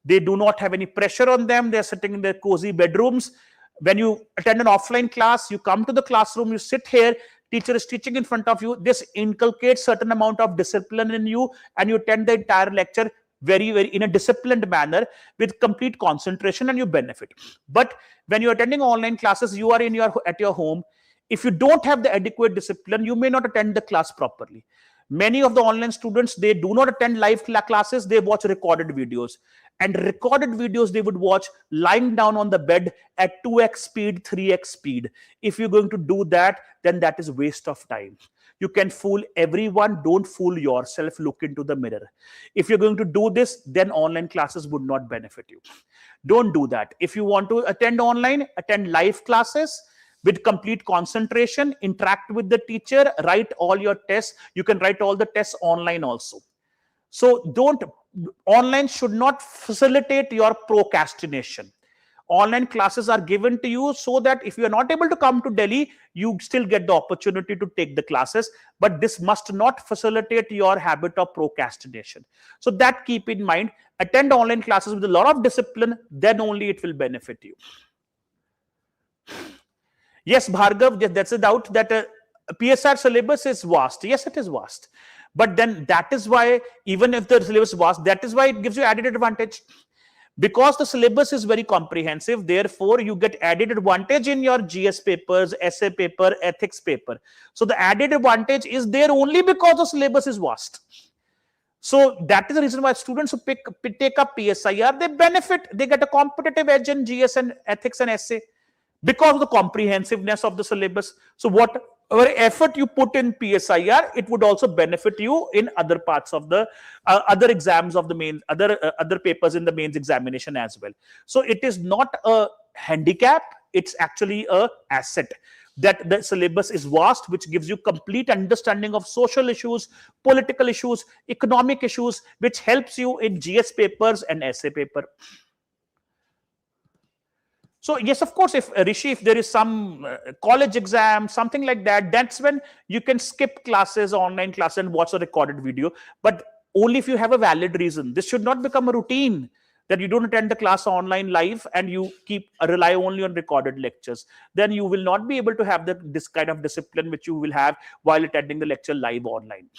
they do not have any pressure on them. They're sitting in their cozy bedrooms. When you attend an offline class, you come to the classroom, you sit here, teacher is teaching in front of you. This inculcates certain amount of discipline in you, and you attend the entire lecture very in a disciplined manner with complete concentration, and you benefit. But when you're attending online classes, you are at your home. If you don't have the adequate discipline, you may not attend the class properly. Many of the online students, they do not attend live classes, they watch recorded videos. And recorded videos they would watch lying down on the bed at 2x speed, 3x speed. If you're going to do that, then that is waste of time. You can fool everyone. Don't fool yourself. Look into the mirror. If you're going to do this, then online classes would not benefit you. Don't do that. If you want to attend online, attend live classes with complete concentration, interact with the teacher, write all your tests. You can write all the tests online also. So online should not facilitate your procrastination. Online classes are given to you so that if you are not able to come to Delhi, you still get the opportunity to take the classes. But this must not facilitate your habit of procrastination. So that keep in mind. Attend online classes with a lot of discipline, then only it will benefit you. Yes, Bhargav, that's a doubt that PSR syllabus is vast. Yes, it is vast. But then that is why, even if the syllabus is vast, that is why it gives you added advantage. Because the syllabus is very comprehensive, therefore you get added advantage in your GS papers, essay paper, ethics paper. So the added advantage is there only because the syllabus is vast. So that is the reason why students who take up PSIR, they benefit, they get a competitive edge in GS and ethics and essay because of the comprehensiveness of the syllabus. So whatever effort you put in PSIR, it would also benefit you in other parts of the other exams of the main, other papers in the mains examination as well. So it is not a handicap, it's actually a asset, that the syllabus is vast, which gives you complete understanding of social issues, political issues, economic issues, which helps you in GS papers and essay paper. So yes, of course, if Rishi, if there is some college exam, something like that, that's when you can skip classes, online class, and watch a recorded video. But only if you have a valid reason. This should not become a routine that you don't attend the class online live and you rely only on recorded lectures. Then you will not be able to have this kind of discipline which you will have while attending the lecture live online.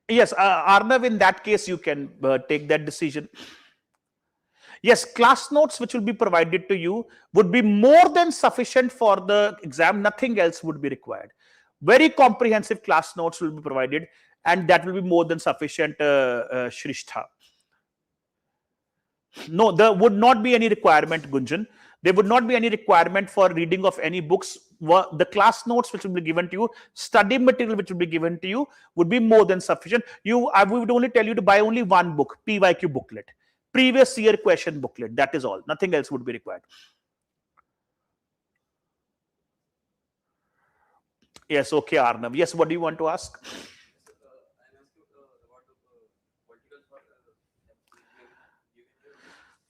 Yes, Arnav, in that case, you can take that decision. Yes, class notes which will be provided to you would be more than sufficient for the exam. Nothing else would be required. Very comprehensive class notes will be provided, and that will be more than sufficient, Shristha. No, there would not be any requirement, Gunjan. There would not be any requirement for reading of any books. The class notes which will be given to you, study material which will be given to you, would be more than sufficient. I would only tell you to buy only one book, PYQ booklet, previous year question booklet. That is all. Nothing else would be required. Yes, okay, Arnav. Yes, what do you want to ask?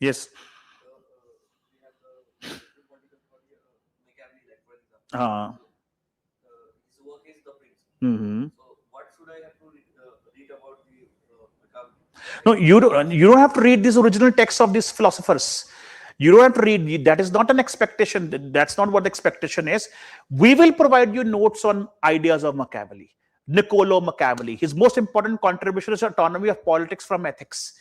Yes. Mm-hmm. No, you don't have to read these original texts of these philosophers. You don't have to read. That is not an expectation. That's not what the expectation is. We will provide you notes on ideas of Machiavelli, Niccolo Machiavelli. His most important contribution is autonomy of politics from ethics.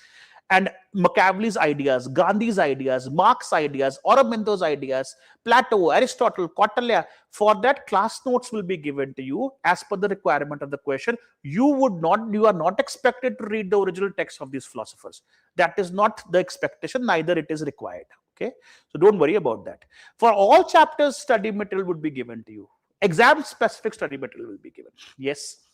And Machiavelli's ideas, Gandhi's ideas, Marx's ideas, Aurobindo's ideas, Plato, Aristotle, Cautelia. For that, class notes will be given to you as per the requirement of the question. You are not expected to read the original text of these philosophers. That is not the expectation, neither it is required. Okay, so don't worry about that. For all chapters, study material would be given to you. Exam specific study material will be given. Yes.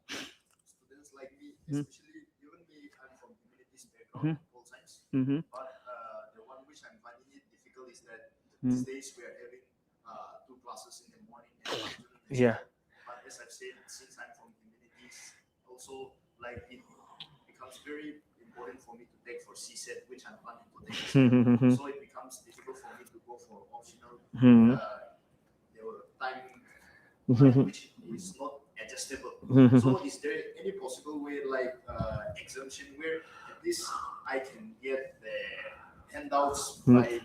Students like me, especially even me, I'm from humanities background, pol science. But the one which I'm finding it difficult is that these days we are having 2 classes in the morning and afternoon. Yeah. But as I've said, since I'm from humanities, also like it becomes very important for me to take for CSET, which I'm planning to take. So it becomes difficult for me to go for optional. The time which is not adjustable. So is there any possible way like exemption where at least I can get the handouts by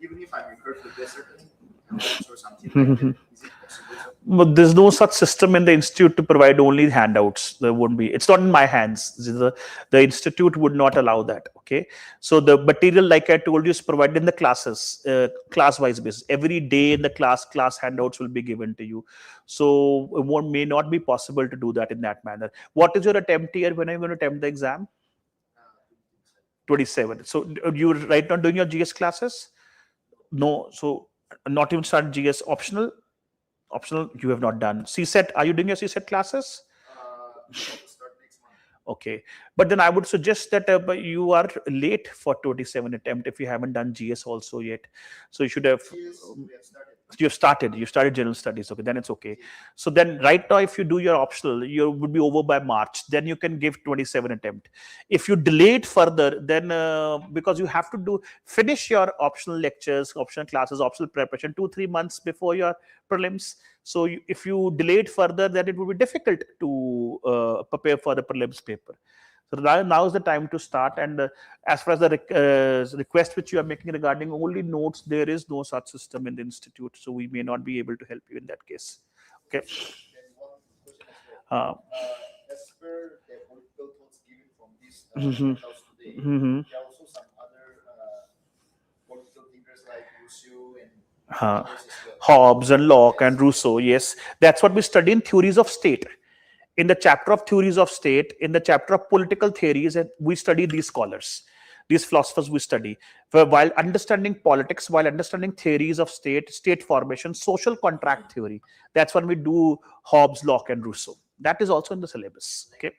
even if I'm referred to a certain handouts or something like that? Is it possible? But there's no such system in the institute to provide only handouts. There won't be. It's not in my hands. The institute would not allow that. Okay. So the material, like I told you, is provided in the classes, class-wise basis. Every day in the class handouts will be given to you. So it may not be possible to do that in that manner. What is your attempt here? When are you going to attempt the exam? 27. So you right now doing your GS classes? No. So not even start GS optional. Optional you have not done. CSET, are you doing your CSET classes? Start next month. Okay, but then I would suggest that but you are late for 27 attempt if you haven't done GS also yet. So you should have. You started general studies. Okay, then it's okay. So then right now, if you do your optional, you would be over by March. Then you can give 27 attempt. If you delay it further, then because you have to finish your optional lectures, optional classes, optional preparation 2-3 months before your prelims. So if you delay it further, then it will be difficult to prepare for the prelims paper. So now is the time to start. And as far as the request which you are making regarding only notes, there is no such system in the institute. So we may not be able to help you in that case. Okay. Then one question as well. As per the political thoughts given from this house today, there are also some other political thinkers like Rousseau and others as well. Hobbes and Locke and Rousseau. Yes, that's what we study in theories of state. In the chapter of theories of state, in the chapter of political theories, and we study these scholars, these philosophers we study. While understanding politics, while understanding theories of state formation, social contract theory, that's when we do Hobbes, Locke, and Rousseau. That is also in the syllabus. Okay.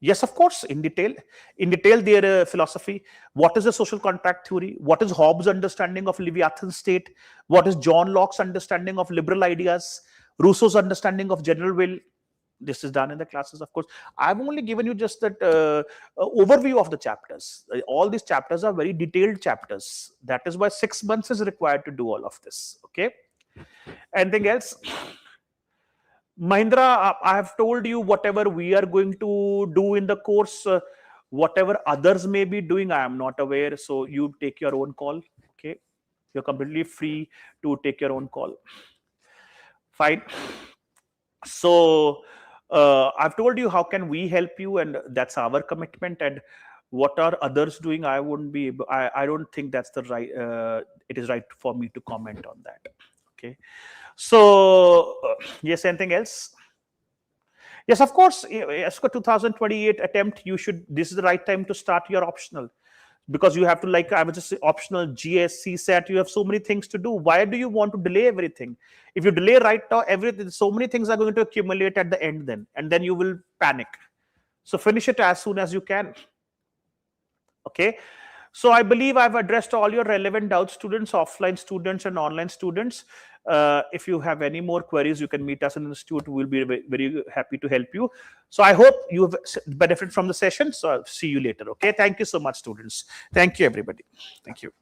Yes, of course, in detail. In detail, their philosophy. What is the social contract theory? What is Hobbes' understanding of Leviathan state? What is John Locke's understanding of liberal ideas? Rousseau's understanding of general will. This is done in the classes, of course. I've only given you just that overview of the chapters. All these chapters are very detailed chapters. That is why 6 months is required to do all of this. Okay. Anything else? Mahindra, I have told you whatever we are going to do in the course, whatever others may be doing, I am not aware. So you take your own call. Okay. You're completely free to take your own call. Fine. So I've told you how can we help you, and that's our commitment. And what are others doing? I wouldn't be able, I don't think that's the right, it is right for me to comment on that. Okay. So yes, anything else? Yes, of course. As for 2028 attempt, you should, this is the right time to start your optional, because you have to, like I was just say, optional GS, CSAT, you have so many things to do. Why do you want to delay everything? If you delay right now, everything, so many things are going to accumulate at the end then, and then you will panic. So finish it as soon as you can. Okay. So I believe I've addressed all your relevant doubts, students, offline students and online students. If you have any more queries, you can meet us in the institute. We'll be very, very happy to help you. So I hope you have benefited from the session. So I'll see you later. Okay. Thank you so much, students. Thank you, everybody. Thank you.